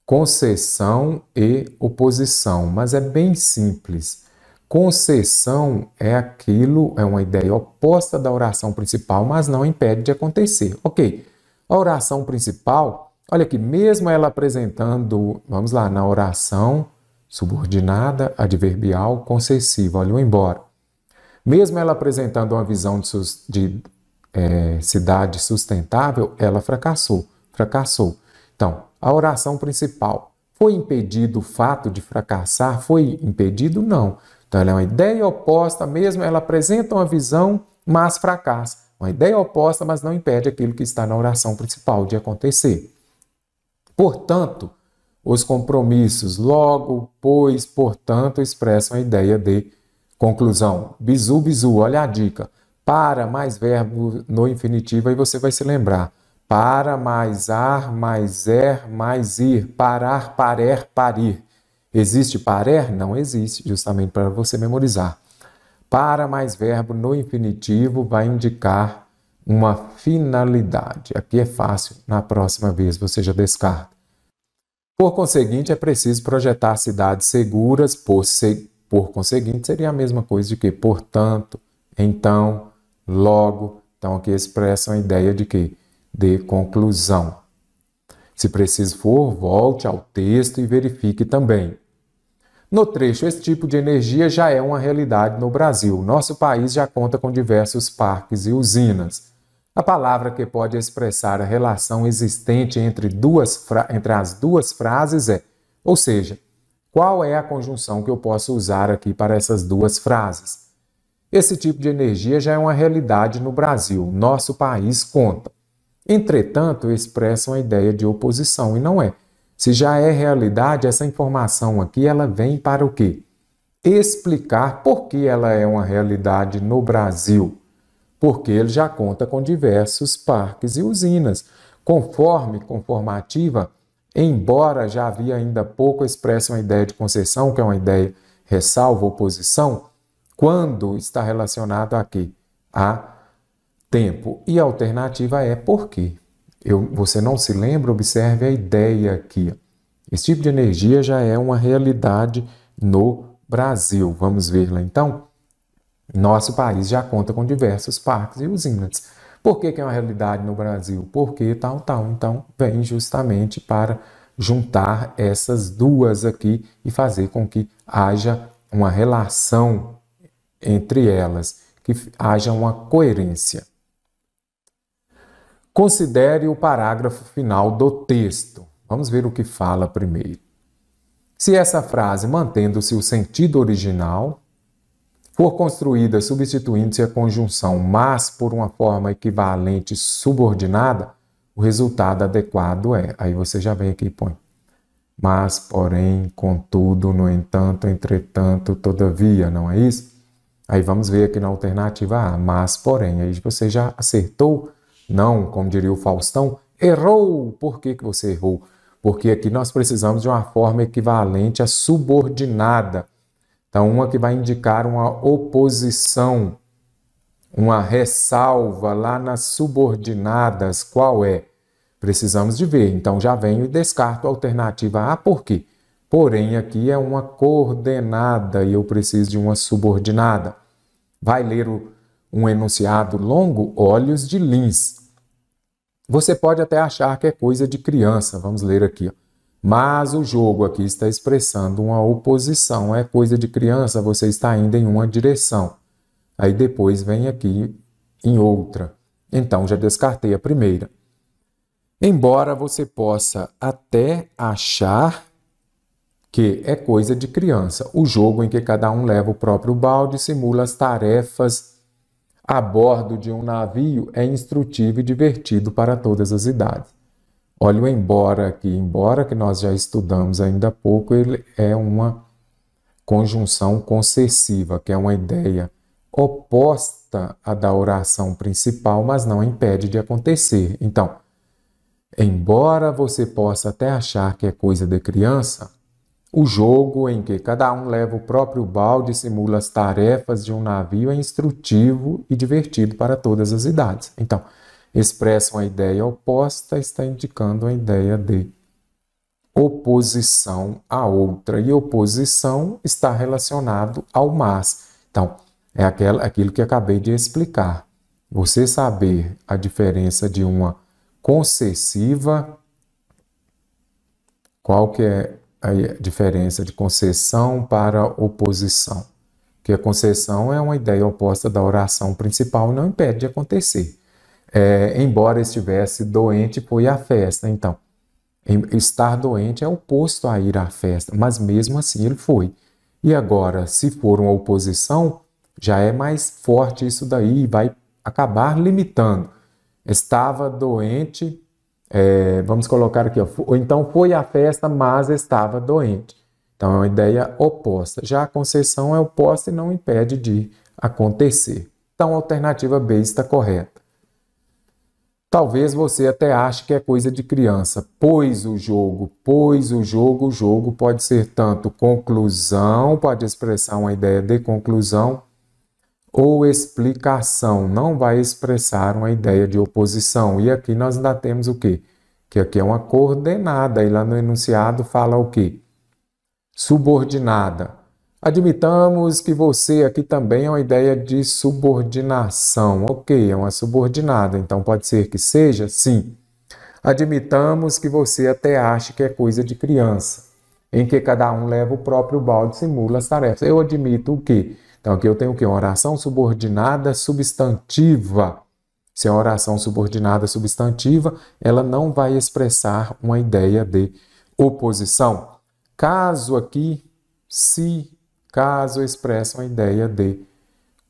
concessão e oposição, mas é bem simples. Concessão é aquilo, é uma ideia oposta da oração principal, mas não impede de acontecer. Ok, a oração principal, olha aqui, mesmo ela apresentando, vamos lá, na oração subordinada, adverbial, concessiva, olha o embora. Mesmo ela apresentando uma visão de cidade sustentável, ela fracassou. Então, a oração principal, foi impedido o fato de fracassar? Foi impedido? Não. Então, ela é uma ideia oposta, mesmo ela apresenta uma visão, mas fracassa. Uma ideia oposta, mas não impede aquilo que está na oração principal de acontecer. Portanto, os compromissos logo, pois, portanto, expressam a ideia de conclusão. Bizu, bizu, olha a dica. Para mais verbo no infinitivo, aí você vai se lembrar. Para mais ar, mais mais ir. Parar, parer, parir. Existe parer? Não existe, justamente para você memorizar. Para mais verbo no infinitivo vai indicar uma finalidade. Aqui é fácil, na próxima vez você já descarta. Por conseguinte, é preciso projetar cidades seguras, por conseguinte, seria a mesma coisa de que, portanto, então, logo. Então, aqui expressa uma ideia de quê? De conclusão. Se preciso for, volte ao texto e verifique também. No trecho, esse tipo de energia já é uma realidade no Brasil. Nosso país já conta com diversos parques e usinas. A palavra que pode expressar a relação existente entre as duas frases é, ou seja, qual é a conjunção que eu posso usar aqui para essas duas frases? Esse tipo de energia já é uma realidade no Brasil. Nosso país conta. Entretanto, expressa uma ideia de oposição e não é. Se já é realidade, essa informação aqui ela vem para o quê? Explicar por que ela é uma realidade no Brasil. Porque ele já conta com diversos parques e usinas. Conformativa, embora já havia ainda pouco expressa uma ideia de concessão, que é uma ideia ressalva oposição, quando está relacionado a quê? A tempo. E a alternativa é por quê? Você não se lembra? Observe a ideia aqui. Esse tipo de energia já é uma realidade no Brasil. Vamos ver lá então? Nosso país já conta com diversos parques e usinas. Por que é uma realidade no Brasil? Porque tal. Então, vem justamente para juntar essas duas aqui e fazer com que haja uma relação entre elas, que haja uma coerência. Considere o parágrafo final do texto. Vamos ver o que fala primeiro. Se essa frase, mantendo-se o sentido original, for construída substituindo-se a conjunção mas por uma forma equivalente subordinada, o resultado adequado é. Aí você já vem aqui e põe. Mas, porém, contudo, no entanto, entretanto, todavia, não é isso? Aí vamos ver aqui na alternativa A, mas, porém. Aí você já acertou? Não, como diria o Faustão, errou! Por que você errou? Porque aqui nós precisamos de uma forma equivalente à subordinada. Então, uma que vai indicar uma oposição, uma ressalva lá nas subordinadas. Qual é? Precisamos de ver. Então, já venho e descarto a alternativa A. Por quê? Porém, aqui é uma coordenada e eu preciso de uma subordinada. Vai ler um enunciado longo? Olhos de Lins. Você pode até achar que é coisa de criança. Vamos ler aqui. Mas o jogo aqui está expressando uma oposição. É coisa de criança, você está indo em uma direção. Aí depois vem aqui em outra. Então, já descartei a primeira. Embora você possa até achar que é coisa de criança. O jogo em que cada um leva o próprio balde simula as tarefas a bordo de um navio é instrutivo e divertido para todas as idades. Olha o embora aqui. Embora que nós já estudamos ainda há pouco, ele é uma conjunção concessiva, que é uma ideia oposta à da oração principal, mas não impede de acontecer. Então, embora você possa até achar que é coisa de criança, o jogo em que cada um leva o próprio balde e simula as tarefas de um navio é instrutivo e divertido para todas as idades. Então, expressa uma ideia oposta, está indicando a ideia de oposição a outra. E oposição está relacionado ao mas. Então, é aquilo que acabei de explicar. Você saber a diferença de uma concessiva, qual que é a diferença de concessão para oposição? Que a concessão é uma ideia oposta da oração principal e não impede de acontecer. Embora estivesse doente, foi à festa. Então, estar doente é oposto a ir à festa, mas mesmo assim ele foi. E agora, se for uma oposição, já é mais forte isso daí e vai acabar limitando. Estava doente, vamos colocar aqui, ou então foi à festa, mas estava doente. Então é uma ideia oposta. Já a concessão é oposta e não impede de acontecer. Então a alternativa B está correta. Talvez você até ache que é coisa de criança, pois o jogo pode ser tanto conclusão, pode expressar uma ideia de conclusão, ou explicação, não vai expressar uma ideia de oposição. E aqui nós ainda temos o quê? Que aqui é uma coordenada, e lá no enunciado fala o quê? Subordinada. Admitamos que você aqui também é uma ideia de subordinação. Ok, é uma subordinada, então pode ser que seja? Sim. Admitamos que você até acha que é coisa de criança, em que cada um leva o próprio balde e simula as tarefas. Eu admito o quê? Então aqui eu tenho o quê? Uma oração subordinada substantiva. Se é uma oração subordinada substantiva, ela não vai expressar uma ideia de oposição. Caso aqui, caso expressa uma ideia de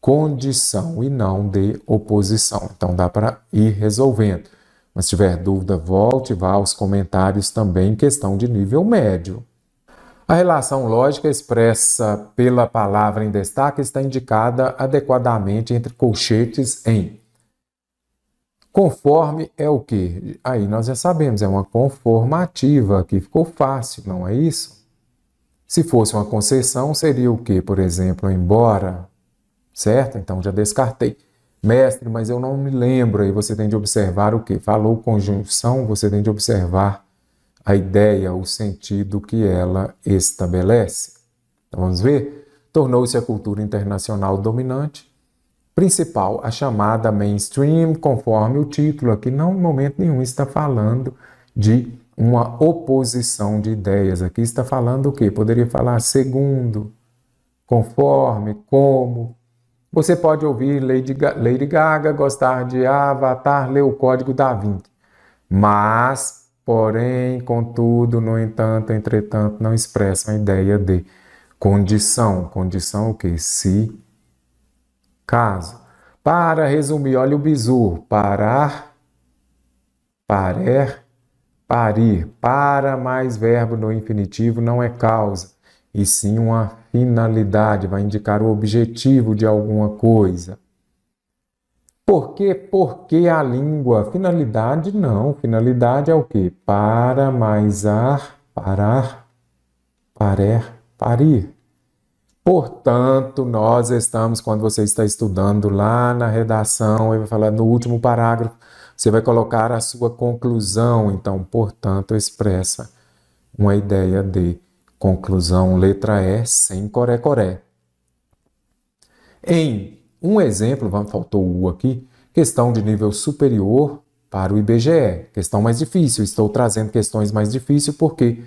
condição e não de oposição. Então dá para ir resolvendo. Mas se tiver dúvida, volte e vá aos comentários também, questão de nível médio. A relação lógica expressa pela palavra em destaque está indicada adequadamente entre colchetes em. Conforme é o quê? Aí nós já sabemos, é uma conformativa, aqui ficou fácil, não é isso? Se fosse uma concessão, seria o quê? Por exemplo, embora, certo? Então já descartei. Mestre, mas eu não me lembro. Aí você tem de observar o quê? Falou conjunção, você tem de observar a ideia, o sentido que ela estabelece. Então vamos ver? Tornou-se a cultura internacional dominante, principal, a chamada mainstream, conforme o título aqui, não em momento nenhum está falando de uma oposição de ideias. Aqui está falando o quê? Poderia falar segundo, conforme, como. Você pode ouvir Lady Gaga, gostar de Avatar, ler o Código da Vinci. Mas, porém, contudo, no entanto, entretanto, não expressam a ideia de condição. Condição o quê? Se, caso. Para resumir, olha o bizu. Parar, parer, parir. Para mais verbo no infinitivo não é causa, e sim uma finalidade, vai indicar o objetivo de alguma coisa. Por quê? Porque a língua. Finalidade não. Finalidade é o quê? Para mais ar, parar, parer, parir. Portanto, nós estamos, quando você está estudando lá na redação, ele vai falar no último parágrafo, você vai colocar a sua conclusão. Então, portanto, expressa uma ideia de conclusão, letra E, sem coré-coré. Em um exemplo, faltou o U aqui, questão de nível superior para o IBGE. Questão mais difícil, estou trazendo questões mais difíceis porque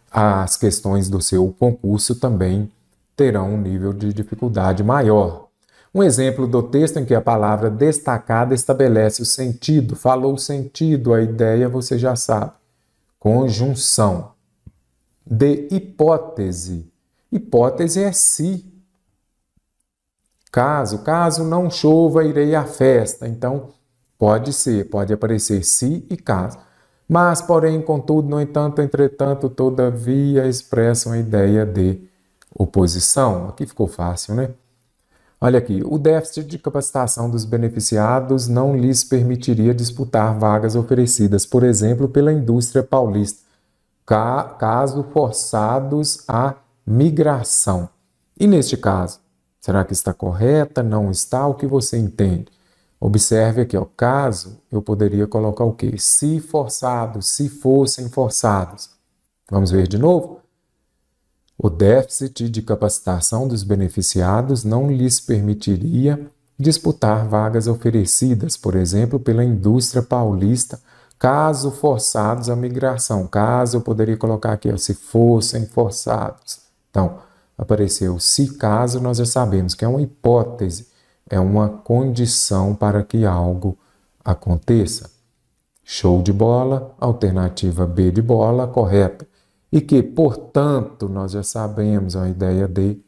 as questões do seu concurso também terão um nível de dificuldade maior. Um exemplo do texto em que a palavra destacada estabelece o sentido. Falou o sentido, a ideia você já sabe. Conjunção. De hipótese. Hipótese é se. Caso não chova, irei à festa. Então, pode ser, pode aparecer se e caso. Mas, porém, contudo, no entanto, entretanto, todavia, expressam a ideia de oposição. Aqui ficou fácil, né? Olha aqui, o déficit de capacitação dos beneficiados não lhes permitiria disputar vagas oferecidas, por exemplo, pela indústria paulista, caso forçados à migração. E neste caso, será que está correta? Não está? O que você entende? Observe aqui, ó, caso, eu poderia colocar o quê? Se forçados, se fossem forçados. Vamos ver de novo? O déficit de capacitação dos beneficiados não lhes permitiria disputar vagas oferecidas, por exemplo, pela indústria paulista, caso forçados à migração. Caso, eu poderia colocar aqui, ó, se fossem forçados. Então, apareceu se caso, nós já sabemos que é uma hipótese, é uma condição para que algo aconteça. Show de bola, alternativa B de bola, correta. E que, portanto, nós já sabemos a ideia de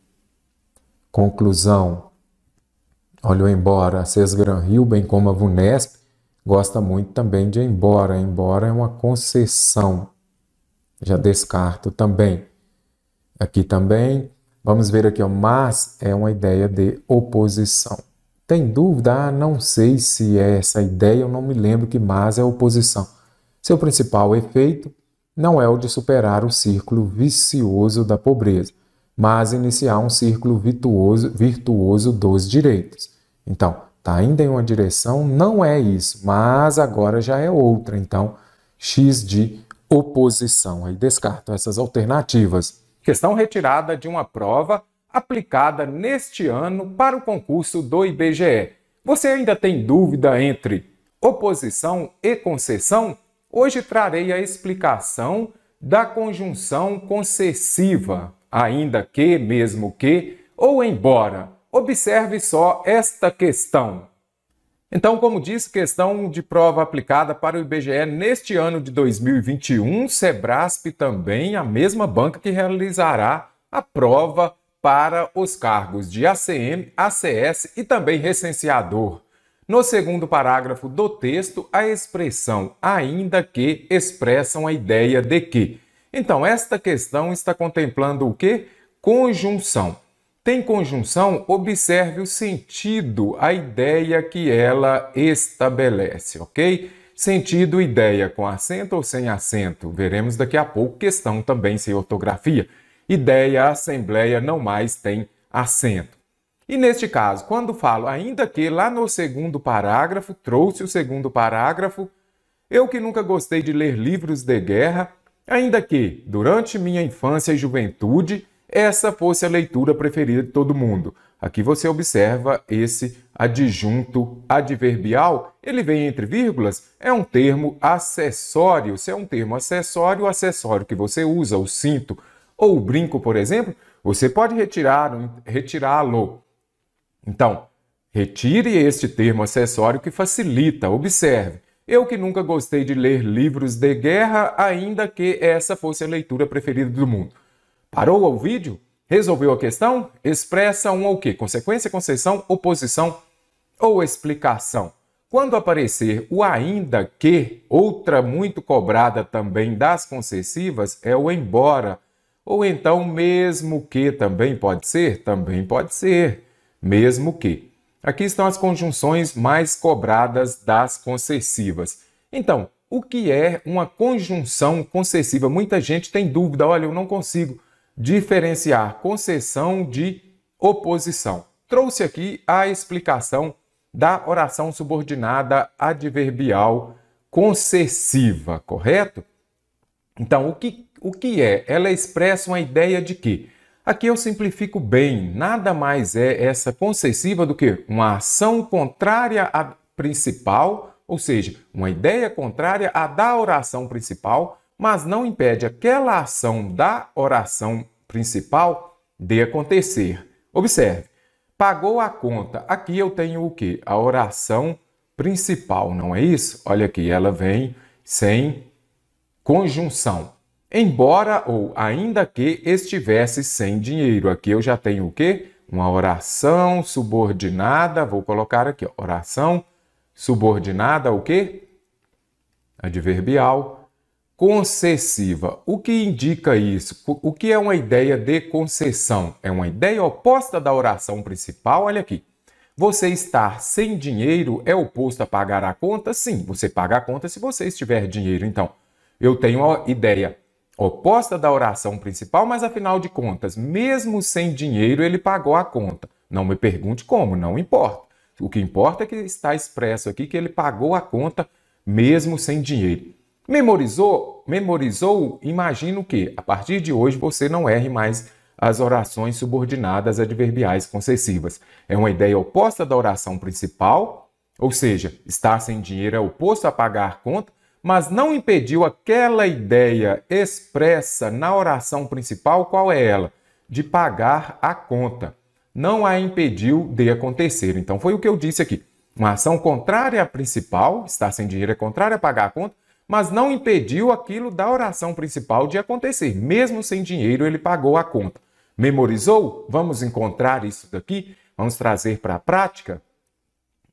conclusão. Olha o embora, a Sesgran-Rio, bem como a VUNESP, gosta muito também de embora. Embora é uma concessão. Já descarto também. Aqui também, vamos ver aqui, ó, mas é uma ideia de oposição. Tem dúvida? Não sei se é essa ideia, eu não me lembro que mas é oposição. Seu principal efeito não é o de superar o círculo vicioso da pobreza, mas iniciar um círculo virtuoso dos direitos. Então, está ainda em uma direção, não é isso, mas agora já é outra. Então, X de oposição. Aí descarto essas alternativas. Questão retirada de uma prova aplicada neste ano para o concurso do IBGE. Você ainda tem dúvida entre oposição e concessão? Hoje trarei a explicação da conjunção concessiva, ainda que, mesmo que, ou embora. Observe só esta questão. Então, como disse, questão de prova aplicada para o IBGE neste ano de 2021, Sebrasp também, a mesma banca que realizará a prova para os cargos de ACM, ACS e também recenseador. No segundo parágrafo do texto, a expressão ainda que expressam a ideia de que. Então, esta questão está contemplando o quê? Conjunção. Tem conjunção? Observe o sentido, a ideia que ela estabelece, ok? Sentido, ideia com acento ou sem acento? Veremos daqui a pouco, questão também sem ortografia. Ideia, assembleia, não mais tem acento. E neste caso, quando falo ainda que, lá no segundo parágrafo, trouxe o segundo parágrafo, eu que nunca gostei de ler livros de guerra, ainda que, durante minha infância e juventude, essa fosse a leitura preferida de todo mundo. Aqui você observa esse adjunto adverbial, ele vem entre vírgulas, é um termo acessório. Se é um termo acessório, o acessório que você usa, o cinto ou o brinco, por exemplo, você pode retirá-lo. Então, retire este termo acessório que facilita. Observe. Eu que nunca gostei de ler livros de guerra, ainda que essa fosse a leitura preferida do mundo. Parou o vídeo? Resolveu a questão? Expressa uma o quê? Consequência, concessão, oposição ou explicação. Quando aparecer o ainda que, outra muito cobrada também das concessivas é o embora. Ou então mesmo que também pode ser? Também pode ser. Mesmo que. Aqui estão as conjunções mais cobradas das concessivas. Então, o que é uma conjunção concessiva? Muita gente tem dúvida. Olha, eu não consigo diferenciar concessão de oposição. Trouxe aqui a explicação da oração subordinada adverbial concessiva, correto? Então, o que é? Ela expressa uma ideia de que aqui eu simplifico bem, nada mais é essa concessiva do que uma ação contrária à principal, ou seja, uma ideia contrária à da oração principal, mas não impede aquela ação da oração principal de acontecer. Observe, pagou a conta. Aqui eu tenho o quê? A oração principal, não é isso? Olha aqui, ela vem sem conjunção. Embora ou ainda que estivesse sem dinheiro. Aqui eu já tenho o quê? Uma oração subordinada. Vou colocar aqui, ó, oração subordinada ao quê? Adverbial concessiva. O que indica isso? O que é uma ideia de concessão? É uma ideia oposta da oração principal. Olha aqui. Você estar sem dinheiro é oposto a pagar a conta? Sim, você paga a conta se você estiver dinheiro. Então, eu tenho uma ideia oposta da oração principal, mas afinal de contas, mesmo sem dinheiro, ele pagou a conta. Não me pergunte como, não importa. O que importa é que está expresso aqui que ele pagou a conta mesmo sem dinheiro. Memorizou? Memorizou? Imagino que, a partir de hoje, você não erre mais as orações subordinadas adverbiais concessivas. É uma ideia oposta da oração principal, ou seja, estar sem dinheiro é oposto a pagar a conta, mas não impediu aquela ideia expressa na oração principal, qual é ela? De pagar a conta. Não a impediu de acontecer. Então, foi o que eu disse aqui. Uma ação contrária à principal, estar sem dinheiro é contrária a pagar a conta, mas não impediu aquilo da oração principal de acontecer. Mesmo sem dinheiro, ele pagou a conta. Memorizou? Vamos encontrar isso daqui? Vamos trazer para a prática?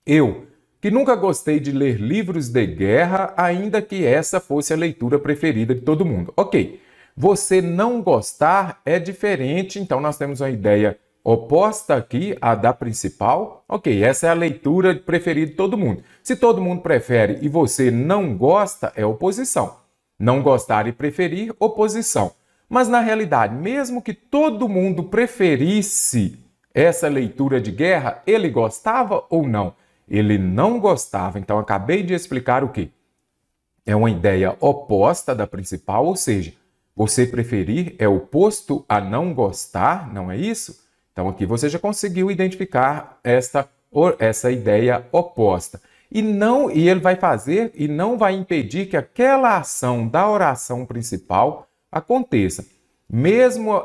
Eu, que nunca gostei de ler livros de guerra, ainda que essa fosse a leitura preferida de todo mundo. Ok, você não gostar é diferente, então nós temos uma ideia oposta aqui à da principal. Ok, essa é a leitura preferida de todo mundo. Se todo mundo prefere e você não gosta, é oposição. Não gostar e preferir, oposição. Mas na realidade, mesmo que todo mundo preferisse essa leitura de guerra, ele gostava ou não? Ele não gostava. Então, acabei de explicar o quê? É uma ideia oposta da principal, ou seja, você preferir é oposto a não gostar, não é isso? Então, aqui você já conseguiu identificar essa ideia oposta. E ele vai fazer e não vai impedir que aquela ação da oração principal aconteça. Mesmo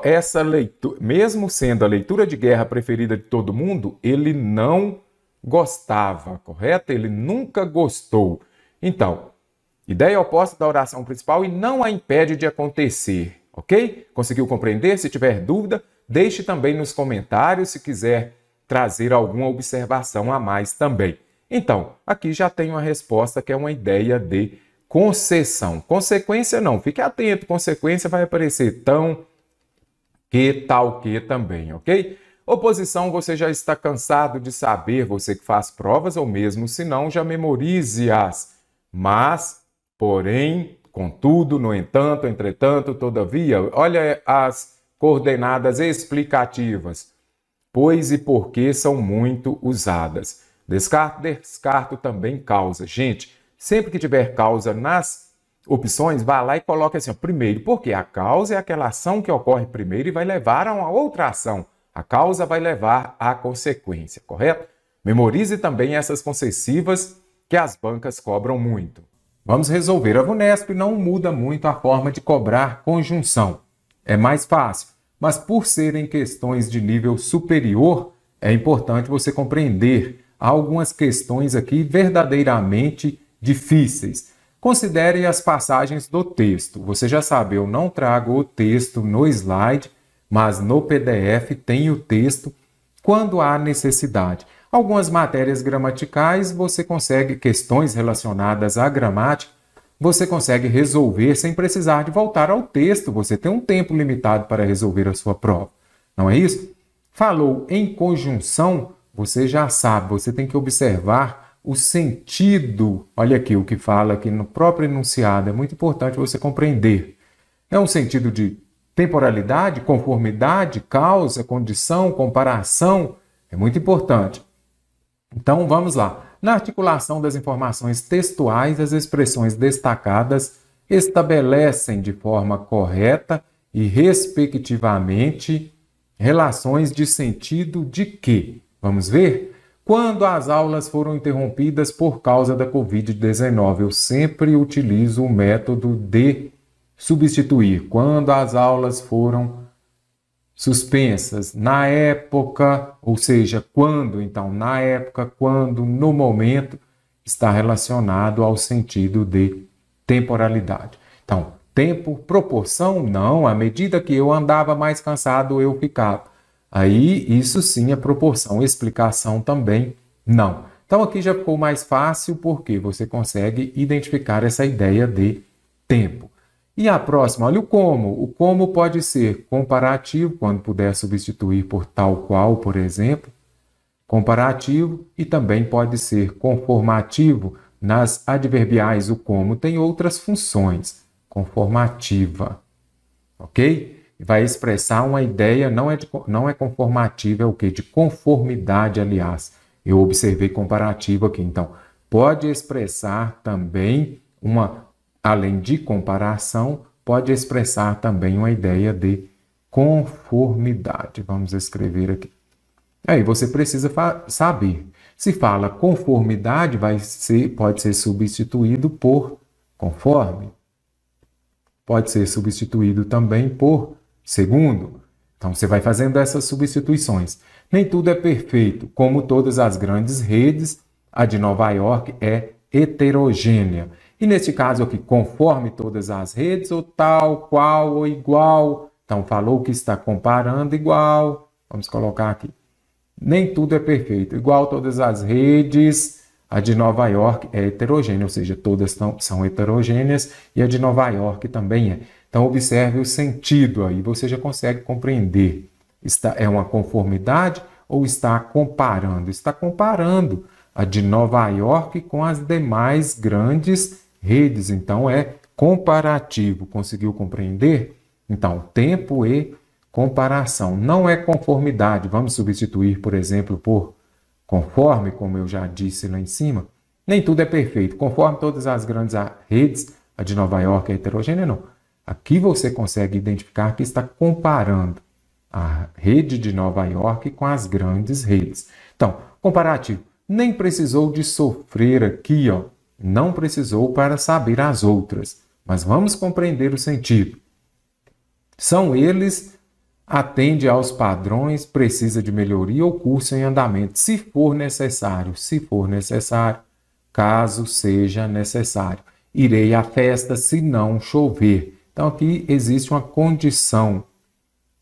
sendo a leitura de guerra preferida de todo mundo, ele não gostava, correto? Ele nunca gostou. Então, ideia oposta da oração principal e não a impede de acontecer, ok? Conseguiu compreender? Se tiver dúvida, deixe também nos comentários se quiser trazer alguma observação a mais também. Então, aqui já tenho a resposta que é uma ideia de concessão. Consequência não, fique atento, consequência vai aparecer tão, que, tal, que também, ok? Oposição, você já está cansado de saber, você que faz provas, ou mesmo se não, já memorize-as. Mas, porém, contudo, no entanto, entretanto, todavia, olha as coordenadas explicativas. pois e porque são muito usadas. Descarto também causa. Gente, sempre que tiver causa nas opções, vá lá e coloque assim, ó, primeiro, porque a causa é aquela ação que ocorre primeiro e vai levar a uma outra ação. A causa vai levar à consequência, correto? Memorize também essas concessivas que as bancas cobram muito. Vamos resolver. A VUNESP não muda muito a forma de cobrar conjunção. É mais fácil, mas por serem questões de nível superior, é importante você compreender algumas questões aqui verdadeiramente difíceis. Considere as passagens do texto. Você já sabe, eu não trago o texto no slide, mas no PDF tem o texto quando há necessidade. Algumas matérias gramaticais você consegue, questões relacionadas à gramática, você consegue resolver sem precisar de voltar ao texto. Você tem um tempo limitado para resolver a sua prova. Não é isso? Falou em conjunção, você já sabe, você tem que observar o sentido. Olha aqui o que fala aqui no próprio enunciado, é muito importante você compreender. É um sentido de temporalidade, conformidade, causa, condição, comparação. É muito importante. Então, vamos lá. Na articulação das informações textuais, as expressões destacadas estabelecem de forma correta e respectivamente relações de sentido de que? Vamos ver? Quando as aulas foram interrompidas por causa da Covid-19, eu sempre utilizo o método de substituir. Quando as aulas foram suspensas, na época, ou seja, quando, então, na época, quando, no momento, está relacionado ao sentido de temporalidade. Então, tempo, proporção, não, à medida que eu andava mais cansado, eu ficava. Aí, isso sim é proporção, explicação também, não. Então, aqui já ficou mais fácil, porque você consegue identificar essa ideia de tempo. E a próxima, olha o como. O como pode ser comparativo, quando puder substituir por tal qual, por exemplo. Comparativo e também pode ser conformativo. Nas adverbiais, o como tem outras funções. Conformativa. Ok? Vai expressar uma ideia, não é conformativa, é o quê? De conformidade, aliás. Eu observei comparativo aqui. Então, pode expressar também além de comparação, pode expressar também uma ideia de conformidade. Vamos escrever aqui. Aí você precisa saber. Se fala conformidade, pode ser substituído por conforme. Pode ser substituído também por segundo. Então você vai fazendo essas substituições. Nem tudo é perfeito. Como todas as grandes redes, a de Nova York é heterogênea. E neste caso aqui, conforme todas as redes, ou tal, qual, ou igual. Então, falou que está comparando igual. Vamos colocar aqui. Nem tudo é perfeito. Igual todas as redes, a de Nova York é heterogênea, ou seja, todas são heterogêneas e a de Nova York também é. Então, observe o sentido aí, você já consegue compreender. É uma conformidade ou está comparando? Está comparando a de Nova York com as demais grandes redes, então é comparativo. Conseguiu compreender? Então, tempo e comparação. Não é conformidade. Vamos substituir, por exemplo, por conforme, como eu já disse lá em cima. Nem tudo é perfeito. Conforme todas as grandes redes, a de Nova York é heterogênea, não. Aqui você consegue identificar que está comparando a rede de Nova York com as grandes redes. Então, comparativo. Nem precisou de sofrer aqui, ó. Não precisou para saber as outras, mas vamos compreender o sentido. São eles, atende aos padrões, precisa de melhoria ou curso em andamento, se for necessário, caso seja necessário. Irei à festa se não chover. Então aqui existe uma condição,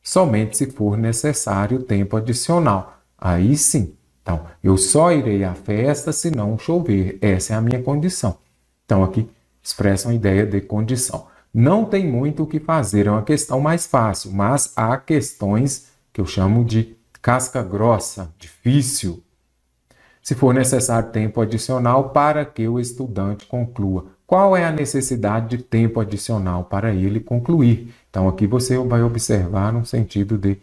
somente se for necessário tempo adicional. Aí sim. Então, eu só irei à festa se não chover. Essa é a minha condição. Então, aqui expressa uma ideia de condição. Não tem muito o que fazer, é uma questão mais fácil, mas há questões que eu chamo de casca grossa, difícil. Se for necessário tempo adicional para que o estudante conclua. Qual é a necessidade de tempo adicional para ele concluir? Então, aqui você vai observar no sentido de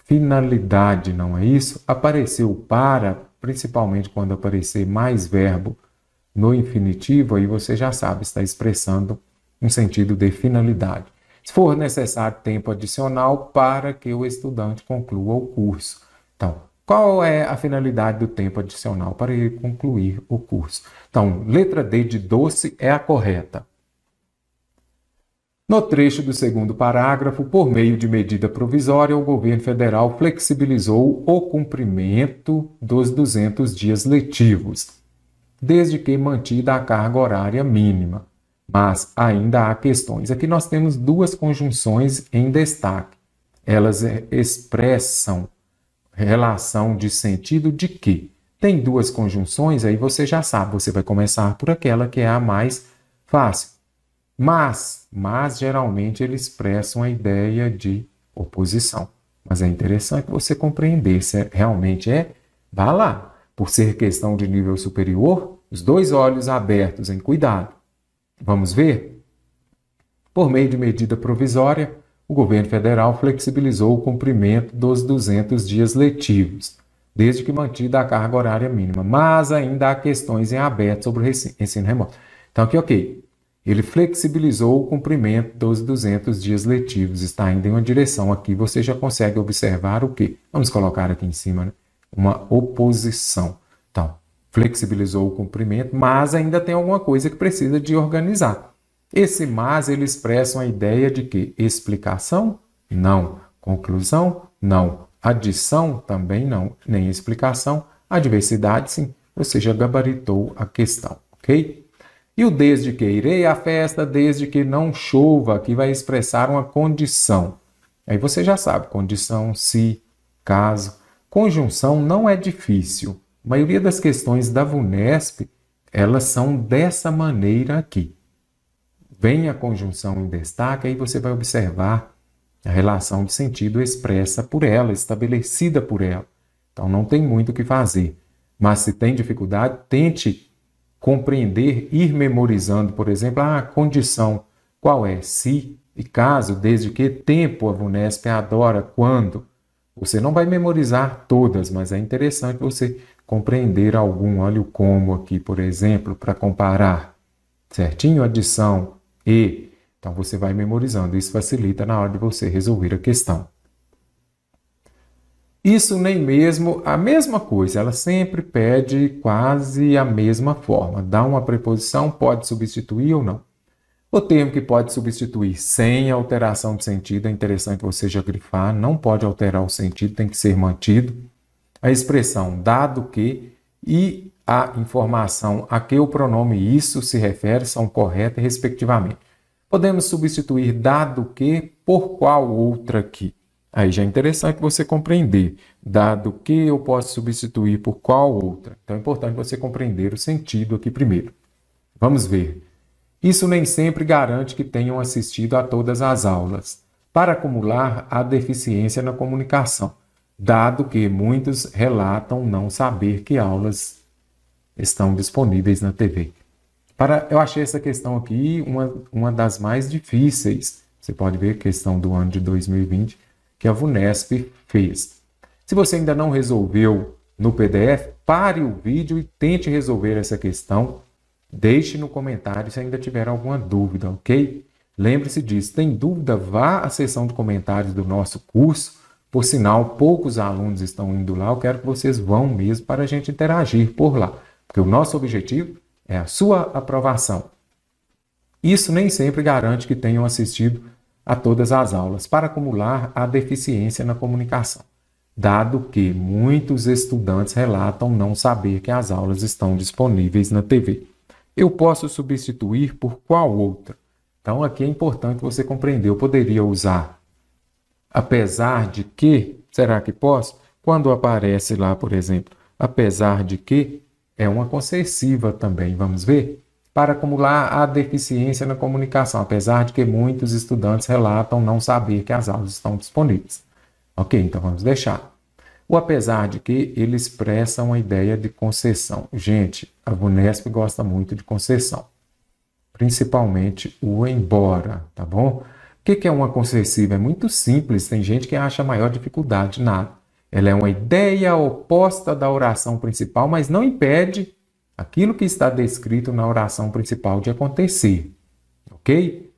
finalidade, não é isso? Apareceu para, principalmente quando aparecer mais verbo no infinitivo, aí você já sabe, está expressando um sentido de finalidade. Se for necessário tempo adicional para que o estudante conclua o curso. Então, qual é a finalidade do tempo adicional? Para ele concluir o curso. Então, letra D de doce é a correta. No trecho do segundo parágrafo, por meio de medida provisória, o governo federal flexibilizou o cumprimento dos 200 dias letivos, desde que mantida a carga horária mínima. Mas ainda há questões. Aqui nós temos duas conjunções em destaque. Elas expressam relação de sentido de que? Tem duas conjunções, aí você já sabe, você vai começar por aquela que é a mais fácil. Mas geralmente eles expressam a ideia de oposição. Mas é interessante você compreender se realmente é, vá lá. Por ser questão de nível superior, os dois olhos abertos em cuidado. Vamos ver? Por meio de medida provisória, o governo federal flexibilizou o cumprimento dos 200 dias letivos, desde que mantida a carga horária mínima. Mas ainda há questões em aberto sobre o ensino remoto. Então aqui, ok. Ele flexibilizou o cumprimento dos 200 dias letivos. Está indo em uma direção. Aqui você já consegue observar o quê? Vamos colocar aqui em cima, né? Uma oposição. Então, flexibilizou o cumprimento, mas ainda tem alguma coisa que precisa de organizar. Esse mas, ele expressa uma ideia de que explicação? Não. Conclusão? Não. Adição? Também não. Nem explicação. Adversidade? Sim. Você já gabaritou a questão, ok? E o desde que irei à festa, desde que não chova, que vai expressar uma condição. Aí você já sabe, condição, se, caso. Conjunção não é difícil. A maioria das questões da VUNESP, elas são dessa maneira aqui. Vem a conjunção em destaque, aí você vai observar a relação de sentido expressa por ela, estabelecida por ela. Então não tem muito o que fazer. Mas se tem dificuldade, tente compreender, ir memorizando, por exemplo, a condição, qual é, se e caso, desde que tempo a VUNESP adora, quando. Você não vai memorizar todas, mas é interessante você compreender algum. Olha o como aqui, por exemplo, para comparar. Certinho? Adição, e. Então você vai memorizando. Isso facilita na hora de você resolver a questão. Isso nem mesmo a mesma coisa, ela sempre pede quase a mesma forma. Dá uma preposição, pode substituir ou não. O termo que pode substituir sem alteração de sentido, é interessante você já grifar, não pode alterar o sentido, tem que ser mantido. A expressão dado que e a informação a que o pronome isso se refere são corretas respectivamente. Podemos substituir dado que por qual outra que. Aí já é interessante você compreender, dado que eu posso substituir por qual outra. Então é importante você compreender o sentido aqui primeiro. Vamos ver. Isso nem sempre garante que tenham assistido a todas as aulas, para acumular a deficiência na comunicação, dado que muitos relatam não saber que aulas estão disponíveis na TV. Eu achei essa questão aqui uma das mais difíceis. Você pode ver a questão do ano de 2020, que a VUNESP fez. Se você ainda não resolveu no PDF, pare o vídeo e tente resolver essa questão. Deixe no comentário se ainda tiver alguma dúvida, ok? Lembre-se disso. Tem dúvida? Vá à seção de comentários do nosso curso. Por sinal, poucos alunos estão indo lá. Eu quero que vocês vão mesmo para a gente interagir por lá. Porque o nosso objetivo é a sua aprovação. Isso nem sempre garante que tenham assistido a todas as aulas, para acumular a deficiência na comunicação, dado que muitos estudantes relatam não saber que as aulas estão disponíveis na TV. Eu posso substituir por qual outra? Então aqui é importante você compreender. Eu poderia usar apesar de que, será que posso? Quando aparece lá, por exemplo, apesar de que, é uma concessiva também, vamos ver? Para acumular a deficiência na comunicação, apesar de que muitos estudantes relatam não saber que as aulas estão disponíveis. Ok, então vamos deixar. O apesar de que, ele expressa uma ideia de concessão. Gente, a VUNESP gosta muito de concessão. Principalmente o embora, tá bom? que é uma concessiva? É muito simples, tem gente que acha maior dificuldade, nada. Ela é uma ideia oposta da oração principal, mas não impede aquilo que está descrito na oração principal de acontecer. Ok?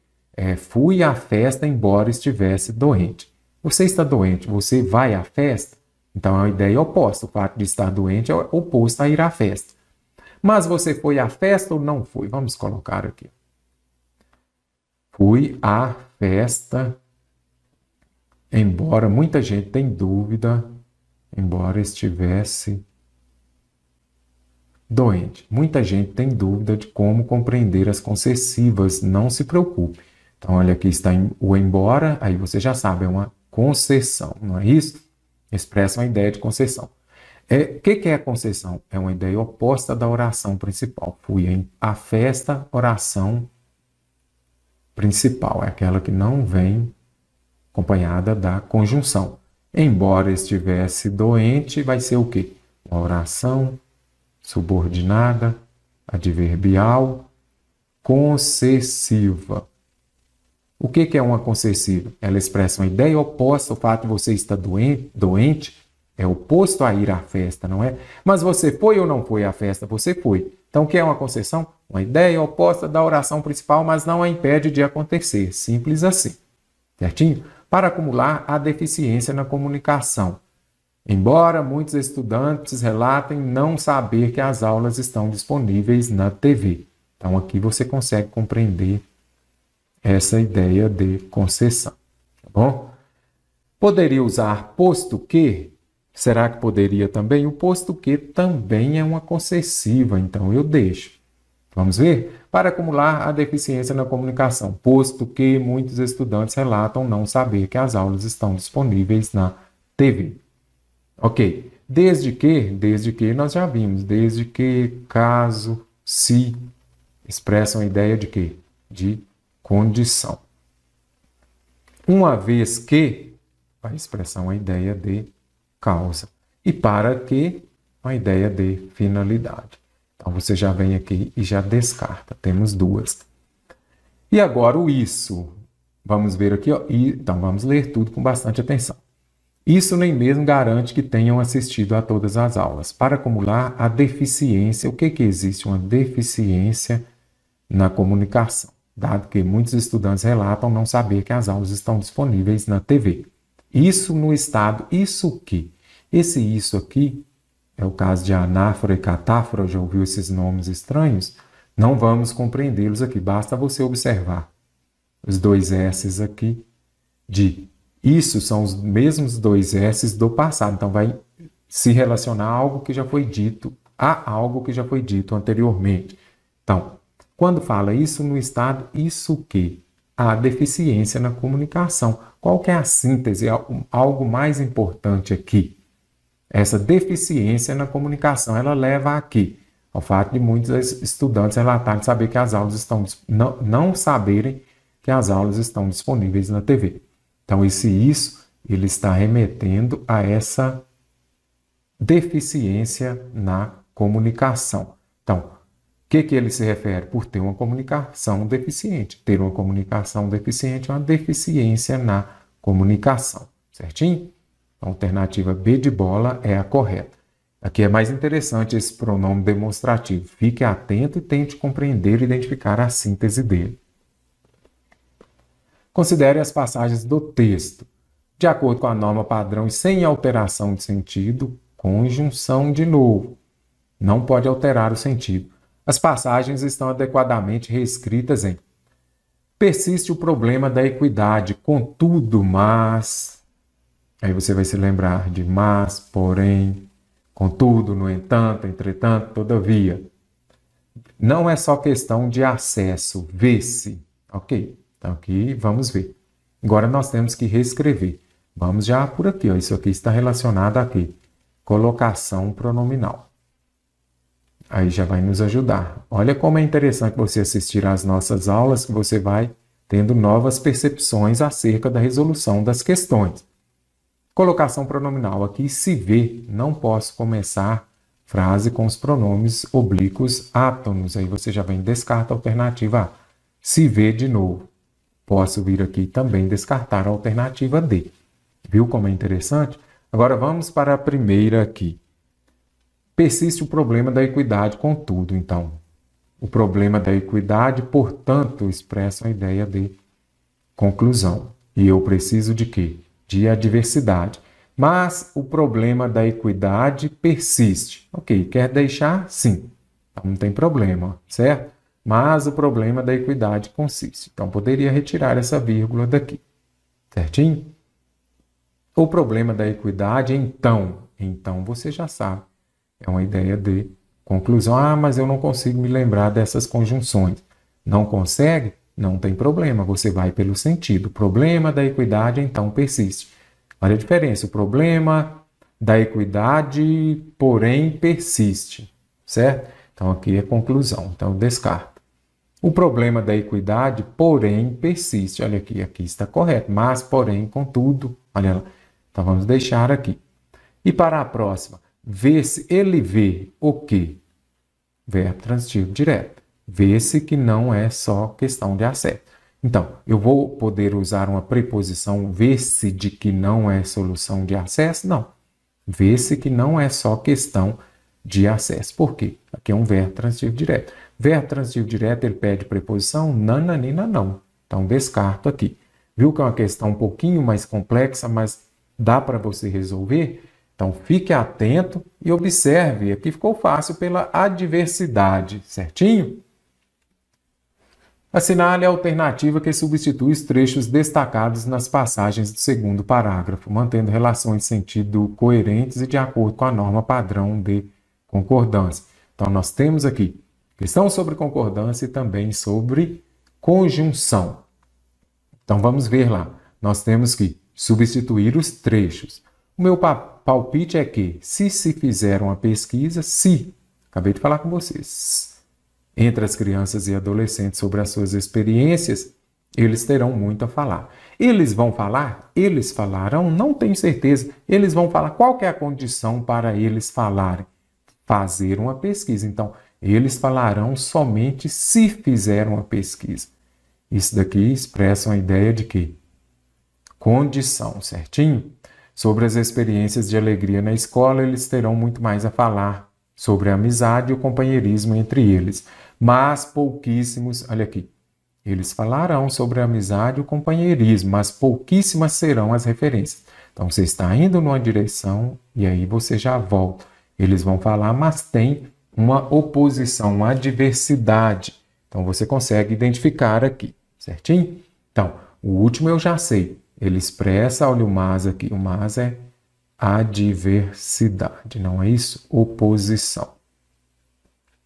Fui à festa embora estivesse doente. Você está doente, você vai à festa? Então é uma ideia oposta. O fato de estar doente é oposto a ir à festa. Mas você foi à festa ou não foi? Vamos colocar aqui. Fui à festa, embora muita gente tenha dúvida, embora estivesse doente. Muita gente tem dúvida de como compreender as concessivas, não se preocupe. Então, olha, aqui está o embora, aí você já sabe, é uma concessão, não é isso? Expressa uma ideia de concessão. O que é a concessão? É uma ideia oposta da oração principal. Fui à festa, oração principal, é aquela que não vem acompanhada da conjunção. Embora estivesse doente, vai ser o quê? Uma oração subordinada, adverbial, concessiva. O que é uma concessiva? Ela expressa uma ideia oposta. O fato de você estar doente é oposto a ir à festa, não é? Mas você foi ou não foi à festa? Você foi. Então, o que é uma concessão? Uma ideia oposta da oração principal, mas não a impede de acontecer. Simples assim. Certinho? Para acumular a deficiência na comunicação. Embora muitos estudantes relatem não saber que as aulas estão disponíveis na TV. Então, aqui você consegue compreender essa ideia de concessão. Tá bom? Poderia usar posto que? Será que poderia também? O posto que também é uma concessiva, então eu deixo. Vamos ver? Para acumular a deficiência na comunicação, posto que muitos estudantes relatam não saber que as aulas estão disponíveis na TV. Ok. Desde que nós já vimos. Desde que, caso, se, expressam a ideia de quê? De condição. Uma vez que, vai expressar uma ideia de causa. E para que, uma ideia de finalidade. Então, você já vem aqui e já descarta. Temos duas. E agora o isso. Vamos ver aqui. Ó. Então, vamos ler tudo com bastante atenção. Isso nem mesmo garante que tenham assistido a todas as aulas. Para acumular a deficiência, o que existe? Uma deficiência na comunicação, dado que muitos estudantes relatam não saber que as aulas estão disponíveis na TV. Isso no estado, isso que? Esse isso aqui, é o caso de anáfora e catáfora, já ouviu esses nomes estranhos? Não vamos compreendê-los aqui, basta você observar os dois S's aqui de isso são os mesmos dois S's do passado. Então, vai se relacionar a algo que já foi dito, a algo que já foi dito anteriormente. Então, quando fala isso no estado, isso que? A deficiência na comunicação. Qual que é a síntese? Algo mais importante aqui. Essa deficiência na comunicação, ela leva aqui ao fato de muitos estudantes relatarem saber que as aulas estão não saberem que as aulas estão disponíveis na TV. Então, isso, ele está remetendo a essa deficiência na comunicação. Então, o que ele se refere? Por ter uma comunicação deficiente. Ter uma comunicação deficiente é uma deficiência na comunicação. Certinho? A alternativa B de bola é a correta. Aqui é mais interessante esse pronome demonstrativo. Fique atento e tente compreender e identificar a síntese dele. Considere as passagens do texto. De acordo com a norma padrão e sem alteração de sentido, conjunção de novo. Não pode alterar o sentido. As passagens estão adequadamente reescritas em: persiste o problema da equidade, contudo, mas... Aí você vai se lembrar de mas, porém, contudo, no entanto, entretanto, todavia. Não é só questão de acesso, vê-se. Ok? Então, aqui, vamos ver. Agora, nós temos que reescrever. Vamos já por aqui. Ó. Isso aqui está relacionado aqui. Colocação pronominal. Aí já vai nos ajudar. Olha como é interessante você assistir às nossas aulas, que você vai tendo novas percepções acerca da resolução das questões. Colocação pronominal. Aqui, se vê, não posso começar frase com os pronomes oblíquos átonos. Aí você já vem descarta a alternativa A. Se vê de novo. posso vir aqui também descartar a alternativa D. Viu como é interessante? Agora vamos para a primeira aqui. Persiste o problema da equidade com tudo, então. O problema da equidade, portanto, expressa a ideia de conclusão. E eu preciso de quê? De adversidade. Mas o problema da equidade persiste. Ok, quer deixar? Sim. Então não tem problema, certo? Mas o problema da equidade consiste. Então poderia retirar essa vírgula daqui. Certinho? O problema da equidade, então você já sabe. É uma ideia de conclusão. Ah, mas eu não consigo me lembrar dessas conjunções. Não consegue? Não tem problema. Você vai pelo sentido. O problema da equidade, então, persiste. Olha a diferença. O problema da equidade, porém, persiste. Certo? Então, aqui é conclusão. Então, descarta. O problema da equidade, porém, persiste. Olha aqui. Aqui está correto. Mas, porém, contudo. Olha lá. Então, vamos deixar aqui. E para a próxima. Vê-se, ele vê o quê? Verbo transitivo direto. Vê-se que não é só questão de acesso. Então, eu vou poder usar uma preposição vê-se de que não é solução de acesso? Não. Vê-se que não é só questão de acesso. Por quê? Aqui é um verbo transitivo direto. Verbo transitivo direto, ele pede preposição nananina não. Então, descarto aqui. Viu que é uma questão um pouquinho mais complexa, mas dá para você resolver? Então, fique atento e observe. Aqui ficou fácil pela adversidade, certinho? Assinale a alternativa que substitui os trechos destacados nas passagens do segundo parágrafo, mantendo relações de sentido coerentes e de acordo com a norma padrão de concordância. Então, nós temos aqui questão sobre concordância e também sobre conjunção. Então, vamos ver lá. Nós temos que substituir os trechos. O meu palpite é que, se fizer uma pesquisa, acabei de falar com vocês, entre as crianças e adolescentes sobre as suas experiências, eles terão muito a falar. Eles vão falar? Eles falarão? Não tenho certeza. Eles vão falar. Qual que é a condição para eles falarem? Fazer uma pesquisa. Então, eles falarão somente se fizer uma pesquisa. Isso daqui expressa uma ideia de quê? Condição, certinho? Sobre as experiências de alegria na escola, eles terão muito mais a falar sobre a amizade e o companheirismo entre eles. Mas pouquíssimos, olha aqui, eles falarão sobre a amizade e o companheirismo, mas pouquíssimas serão as referências. Então, você está indo numa direção e aí você já volta. Eles vão falar, mas tem uma oposição, uma adversidade. Então, você consegue identificar aqui, certinho? Então, o último eu já sei. Ele expressa, olha o mas aqui, o mas é adversidade, não é isso? Oposição.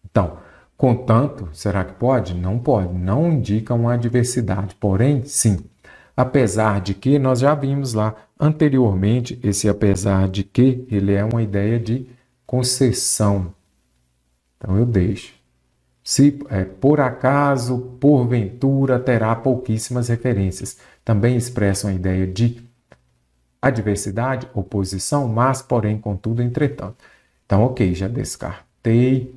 Então, contanto, será que pode? Não pode, não indica uma adversidade, porém, sim. Apesar de que, nós já vimos lá anteriormente, esse apesar de que, ele é uma ideia de concessão. Então, eu deixo. Se por acaso, porventura, terá pouquíssimas referências. Também expressam a ideia de adversidade, oposição, mas, porém, contudo, entretanto. Então, ok, já descartei.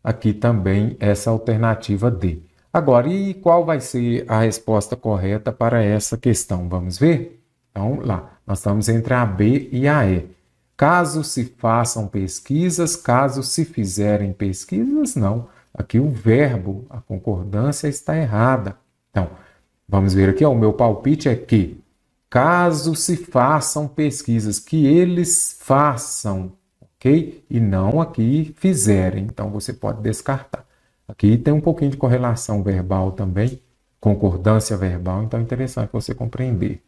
Aqui também essa alternativa D. Agora, e qual vai ser a resposta correta para essa questão? Vamos ver? Então, lá, nós estamos entre a B e a E. Caso se façam pesquisas, caso se fizerem pesquisas, não. Aqui o verbo, a concordância está errada. Então, vamos ver aqui, ó, o meu palpite é que, caso se façam pesquisas, que eles façam, ok? E não aqui fizerem. Então, você pode descartar. Aqui tem um pouquinho de correlação verbal também, concordância verbal, então é interessante você compreender.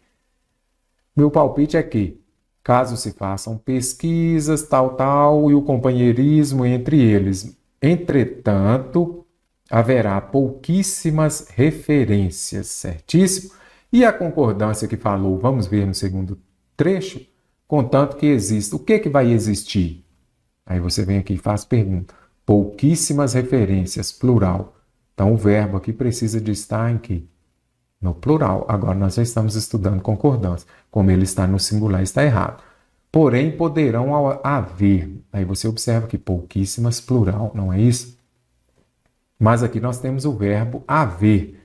Meu palpite é que, caso se façam pesquisas, e o companheirismo entre eles. Entretanto, haverá pouquíssimas referências, certíssimo? E a concordância que falou, vamos ver no segundo trecho, contanto que exista. O que vai existir? Aí você vem aqui e faz pergunta. Pouquíssimas referências, plural. Então, o verbo aqui precisa de estar em quê? No plural. Agora, nós já estamos estudando concordância. Como ele está no singular, está errado. Porém, poderão haver. Aí você observa que pouquíssimas, plural, não é isso? Mas aqui nós temos o verbo haver.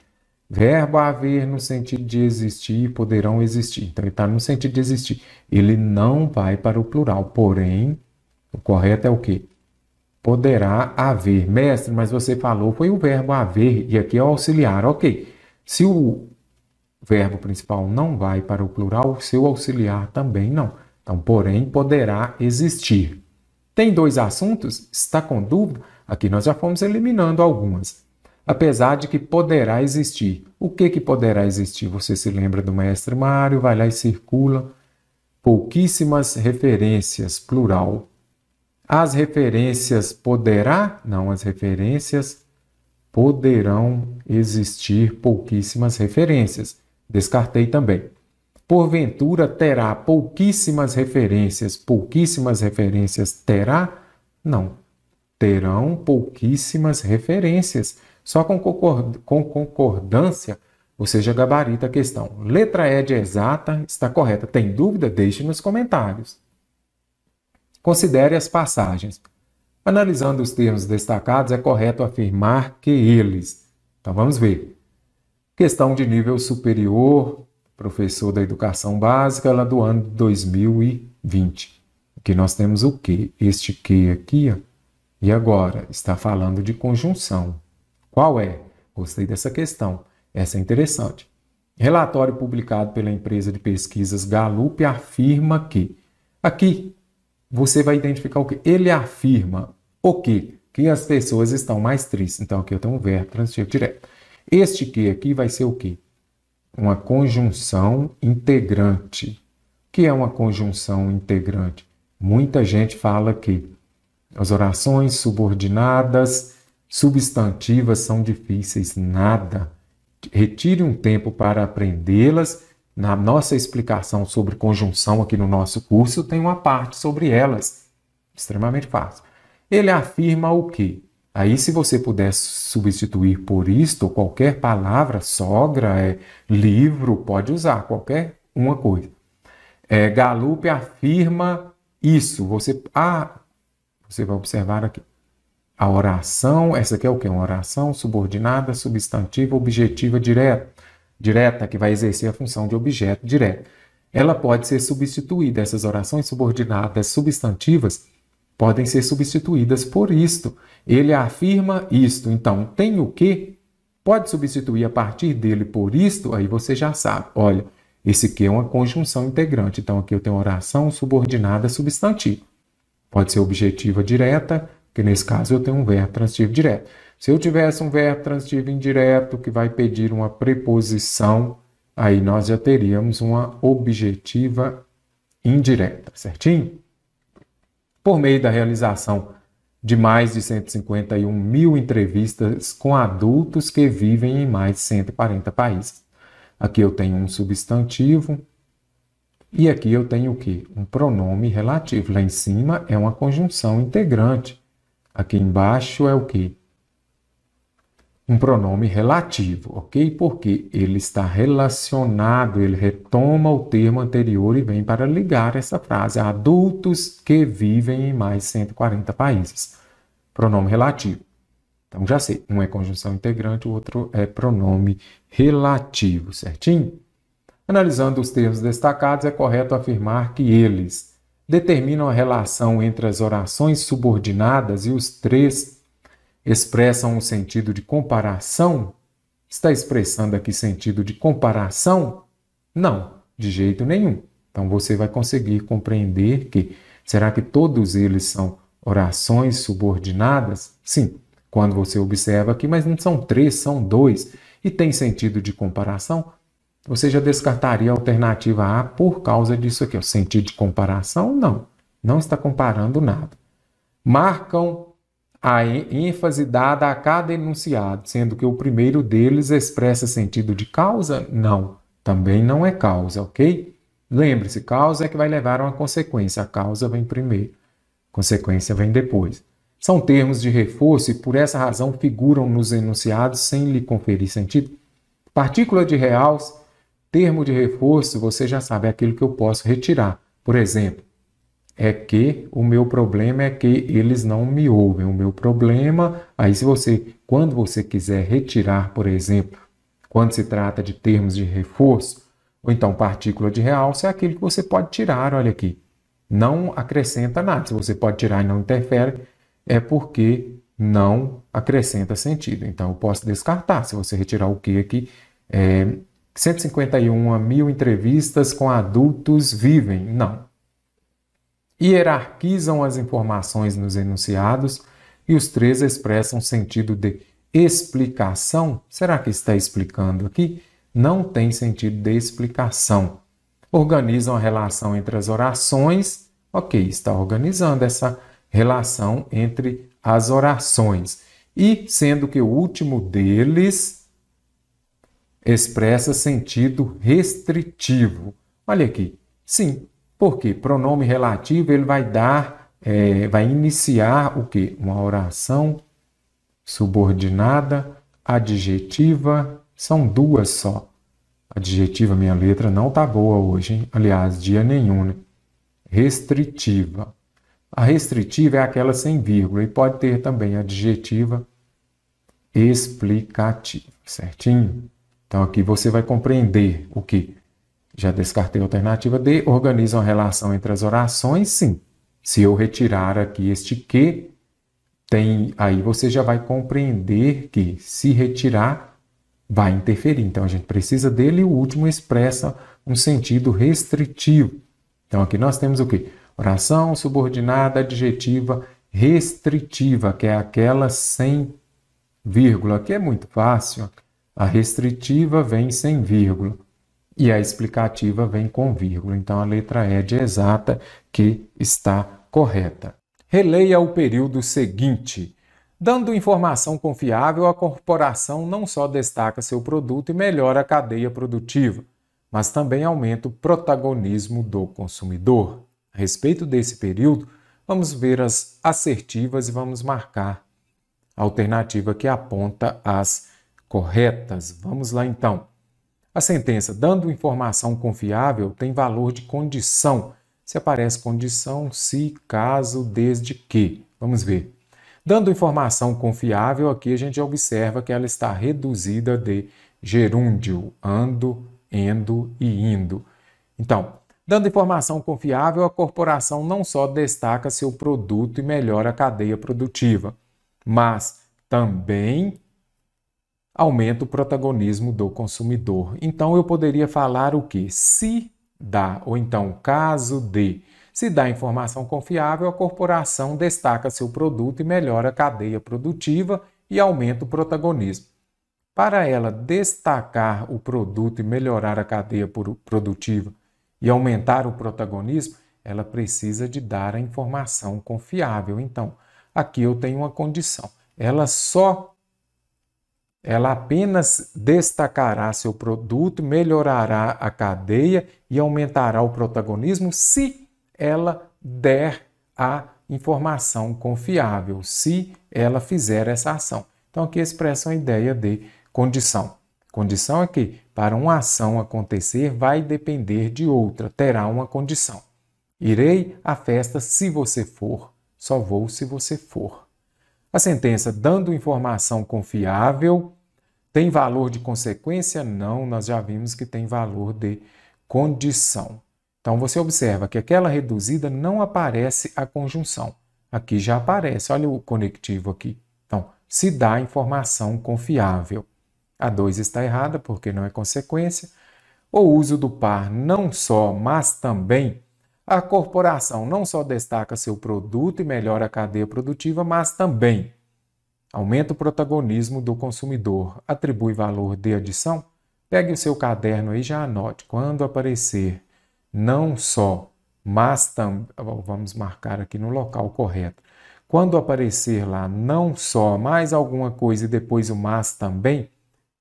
Verbo haver no sentido de existir, poderão existir. Então, ele está no sentido de existir. Ele não vai para o plural. Porém, o correto é o quê? Poderá haver. Mestre, mas você falou, foi o verbo haver e aqui é o auxiliar. Ok. Se o verbo principal não vai para o plural, o seu auxiliar também não. Então, porém, poderá existir. Tem dois assuntos? Está com dúvida? Aqui nós já fomos eliminando algumas. Apesar de que poderá existir. O que poderá existir? Você se lembra do mestre Mário, vai lá e circula. Pouquíssimas referências, plural. As referências poderá? Não, as referências poderão existir pouquíssimas referências. Descartei também. Porventura terá pouquíssimas referências terá? Não. Terão pouquíssimas referências. Só com concordância você já gabarita a questão. Letra E de exata está correta. Tem dúvida? Deixe nos comentários. Considere as passagens. Analisando os termos destacados, é correto afirmar que eles... Então vamos ver. Questão de nível superior, professor da educação básica, lá do ano 2020. Aqui nós temos o que? Este que aqui, ó. E agora? Está falando de conjunção. Qual é? Gostei dessa questão. Essa é interessante. Relatório publicado pela empresa de pesquisas Gallup afirma que... Aqui, você vai identificar o quê? Ele afirma o quê? Que as pessoas estão mais tristes. Então, aqui eu tenho um verbo transitivo direto. Este que aqui vai ser o quê? Uma conjunção integrante. O que é uma conjunção integrante? Muita gente fala que as orações subordinadas, substantivas são difíceis. Nada. Retire um tempo para aprendê-las. Na nossa explicação sobre conjunção aqui no nosso curso, tem uma parte sobre elas. Extremamente fácil. Ele afirma o quê? Aí, se você puder substituir por isto, qualquer palavra, sogra, livro, pode usar qualquer uma coisa. Gallup afirma isso. Você vai observar aqui. A oração, essa aqui é o quê? Uma oração subordinada, substantiva, objetiva, direta, que vai exercer a função de objeto direto. Ela pode ser substituída. Essas orações subordinadas substantivas podem ser substituídas por isto. Ele afirma isto. Então, tem o que? Pode substituir a partir dele por isto? Aí você já sabe. Olha, esse aqui é uma conjunção integrante. Então, aqui eu tenho oração subordinada substantiva. Pode ser objetiva direta, que nesse caso eu tenho um verbo transitivo direto. Se eu tivesse um verbo transitivo indireto que vai pedir uma preposição, aí nós já teríamos uma objetiva indireta, certinho? Por meio da realização de mais de 151 mil entrevistas com adultos que vivem em mais de 140 países. Aqui eu tenho um substantivo e aqui eu tenho o quê? Um pronome relativo. Lá em cima é uma conjunção integrante. Aqui embaixo é o quê? Um pronome relativo, ok? Porque ele está relacionado, ele retoma o termo anterior e vem para ligar essa frase. Adultos que vivem em mais de 140 países. Pronome relativo. Então já sei, um é conjunção integrante, o outro é pronome relativo, certinho? Analisando os termos destacados, é correto afirmar que eles determinam a relação entre as orações subordinadas e os três expressam um sentido de comparação? Está expressando aqui sentido de comparação? Não, de jeito nenhum. Então você vai conseguir compreender que, será que todos eles são orações subordinadas? Sim, quando você observa aqui, mas não são três, são dois, e tem sentido de comparação, você já descartaria a alternativa A por causa disso aqui. O sentido de comparação, não. Não está comparando nada. Marcam a ênfase dada a cada enunciado, sendo que o primeiro deles expressa sentido de causa? Não, também não é causa, ok? Lembre-se, causa é que vai levar a uma consequência. A causa vem primeiro, consequência vem depois. São termos de reforço e, por essa razão, figuram nos enunciados sem lhe conferir sentido. Partícula de realce, termo de reforço, você já sabe, é aquilo que eu posso retirar. Por exemplo, é que o meu problema é que eles não me ouvem. O meu problema, aí quando você quiser retirar, por exemplo, quando se trata de termos de reforço, ou então partícula de realce, é aquilo que você pode tirar, olha aqui. Não acrescenta nada. Se você pode tirar e não interfere, é porque não acrescenta sentido. Então, eu posso descartar. Se você retirar o que aqui, 151 mil entrevistas com adultos vivem. Não. Hierarquizam as informações nos enunciados e os três expressam sentido de explicação. Será que está explicando aqui? Não tem sentido de explicação. Organizam a relação entre as orações. Ok, está organizando essa relação entre as orações. E sendo que o último deles expressa sentido restritivo. Olha aqui. Sim, porque pronome relativo ele vai vai iniciar o quê? Uma oração subordinada, adjetiva, são duas só. Adjetiva, minha letra não tá boa hoje, hein? Aliás, dia nenhum, né? Restritiva. A restritiva é aquela sem vírgula e pode ter também adjetiva explicativa, certinho? Então aqui você vai compreender o que? Já descartei a alternativa D. Organizam a relação entre as orações, sim. Se eu retirar aqui este que, aí você já vai compreender que se retirar, vai interferir. Então a gente precisa dele e o último expressa um sentido restritivo. Então aqui nós temos o quê? Oração subordinada adjetiva restritiva, que é aquela sem vírgula, que é muito fácil. A restritiva vem sem vírgula e a explicativa vem com vírgula. Então a letra E de exata que está correta. Releia o período seguinte. Dando informação confiável, a corporação não só destaca seu produto e melhora a cadeia produtiva, mas também aumenta o protagonismo do consumidor. A respeito desse período, vamos ver as assertivas e vamos marcar a alternativa que aponta as corretas. Vamos lá então. A sentença dando informação confiável tem valor de condição. Se aparece condição, se, caso, desde que. Vamos ver. Dando informação confiável, aqui a gente observa que ela está reduzida de gerúndio, ando, endo e indo. Então, dando informação confiável, a corporação não só destaca seu produto e melhora a cadeia produtiva, mas também aumenta o protagonismo do consumidor. Então, eu poderia falar o quê? Se dá, ou então caso de. Se dá informação confiável, a corporação destaca seu produto e melhora a cadeia produtiva e aumenta o protagonismo. Para ela destacar o produto e melhorar a cadeia produtiva e aumentar o protagonismo, ela precisa de dar a informação confiável. Então, aqui eu tenho uma condição. Ela apenas destacará seu produto, melhorará a cadeia e aumentará o protagonismo se ela der a informação confiável, se ela fizer essa ação. Então, aqui expressa a ideia de condição. Condição é que, para uma ação acontecer, vai depender de outra, terá uma condição. Irei à festa se você for, só vou se você for. A sentença dando informação confiável tem valor de consequência? Não, nós já vimos que tem valor de condição. Então, você observa que aquela reduzida não aparece a conjunção. Aqui já aparece, olha o conectivo aqui. Então, se dá informação confiável. A 2 está errada porque não é consequência. O uso do par não só, mas também. A corporação não só destaca seu produto e melhora a cadeia produtiva, mas também aumenta o protagonismo do consumidor. Atribui valor de adição? Pegue o seu caderno aí e já anote. Quando aparecer não só, mas também, vamos marcar aqui no local correto. Quando aparecer lá não só, mais alguma coisa e depois o mas também,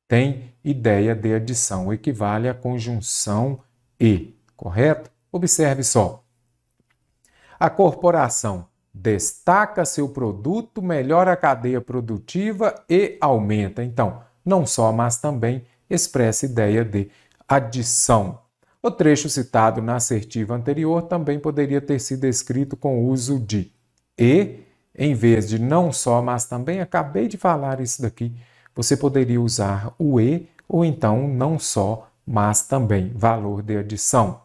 tem ideia de adição, equivale à conjunção e, correto? Observe só. A corporação destaca seu produto, melhora a cadeia produtiva e aumenta. Então, não só, mas também expressa ideia de adição. O trecho citado na assertiva anterior também poderia ter sido escrito com o uso de e, em vez de não só, mas também. Acabei de falar isso daqui. Você poderia usar o e ou então não só, mas também. Valor de adição.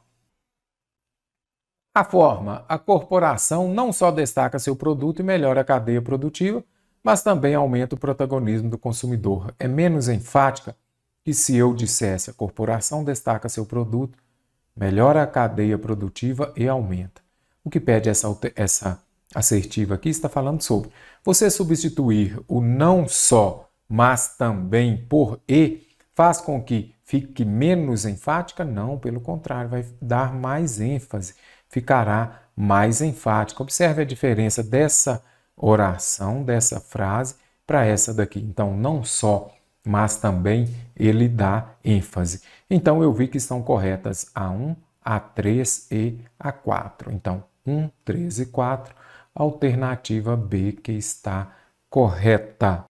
A forma: a corporação não só destaca seu produto e melhora a cadeia produtiva, mas também aumenta o protagonismo do consumidor. É menos enfática que se eu dissesse: a corporação destaca seu produto, melhora a cadeia produtiva e aumenta. O que pede essa assertiva aqui está falando sobre você substituir o não só, mas também por e faz com que fique menos enfática? Não, pelo contrário, vai dar mais ênfase, ficará mais enfática. Observe a diferença dessa oração, dessa frase, para essa daqui. Então, não só, mas também ele dá ênfase. Então, eu vi que estão corretas a 1, a 3 e a 4. Então, 1, 3 e 4, alternativa B que está correta.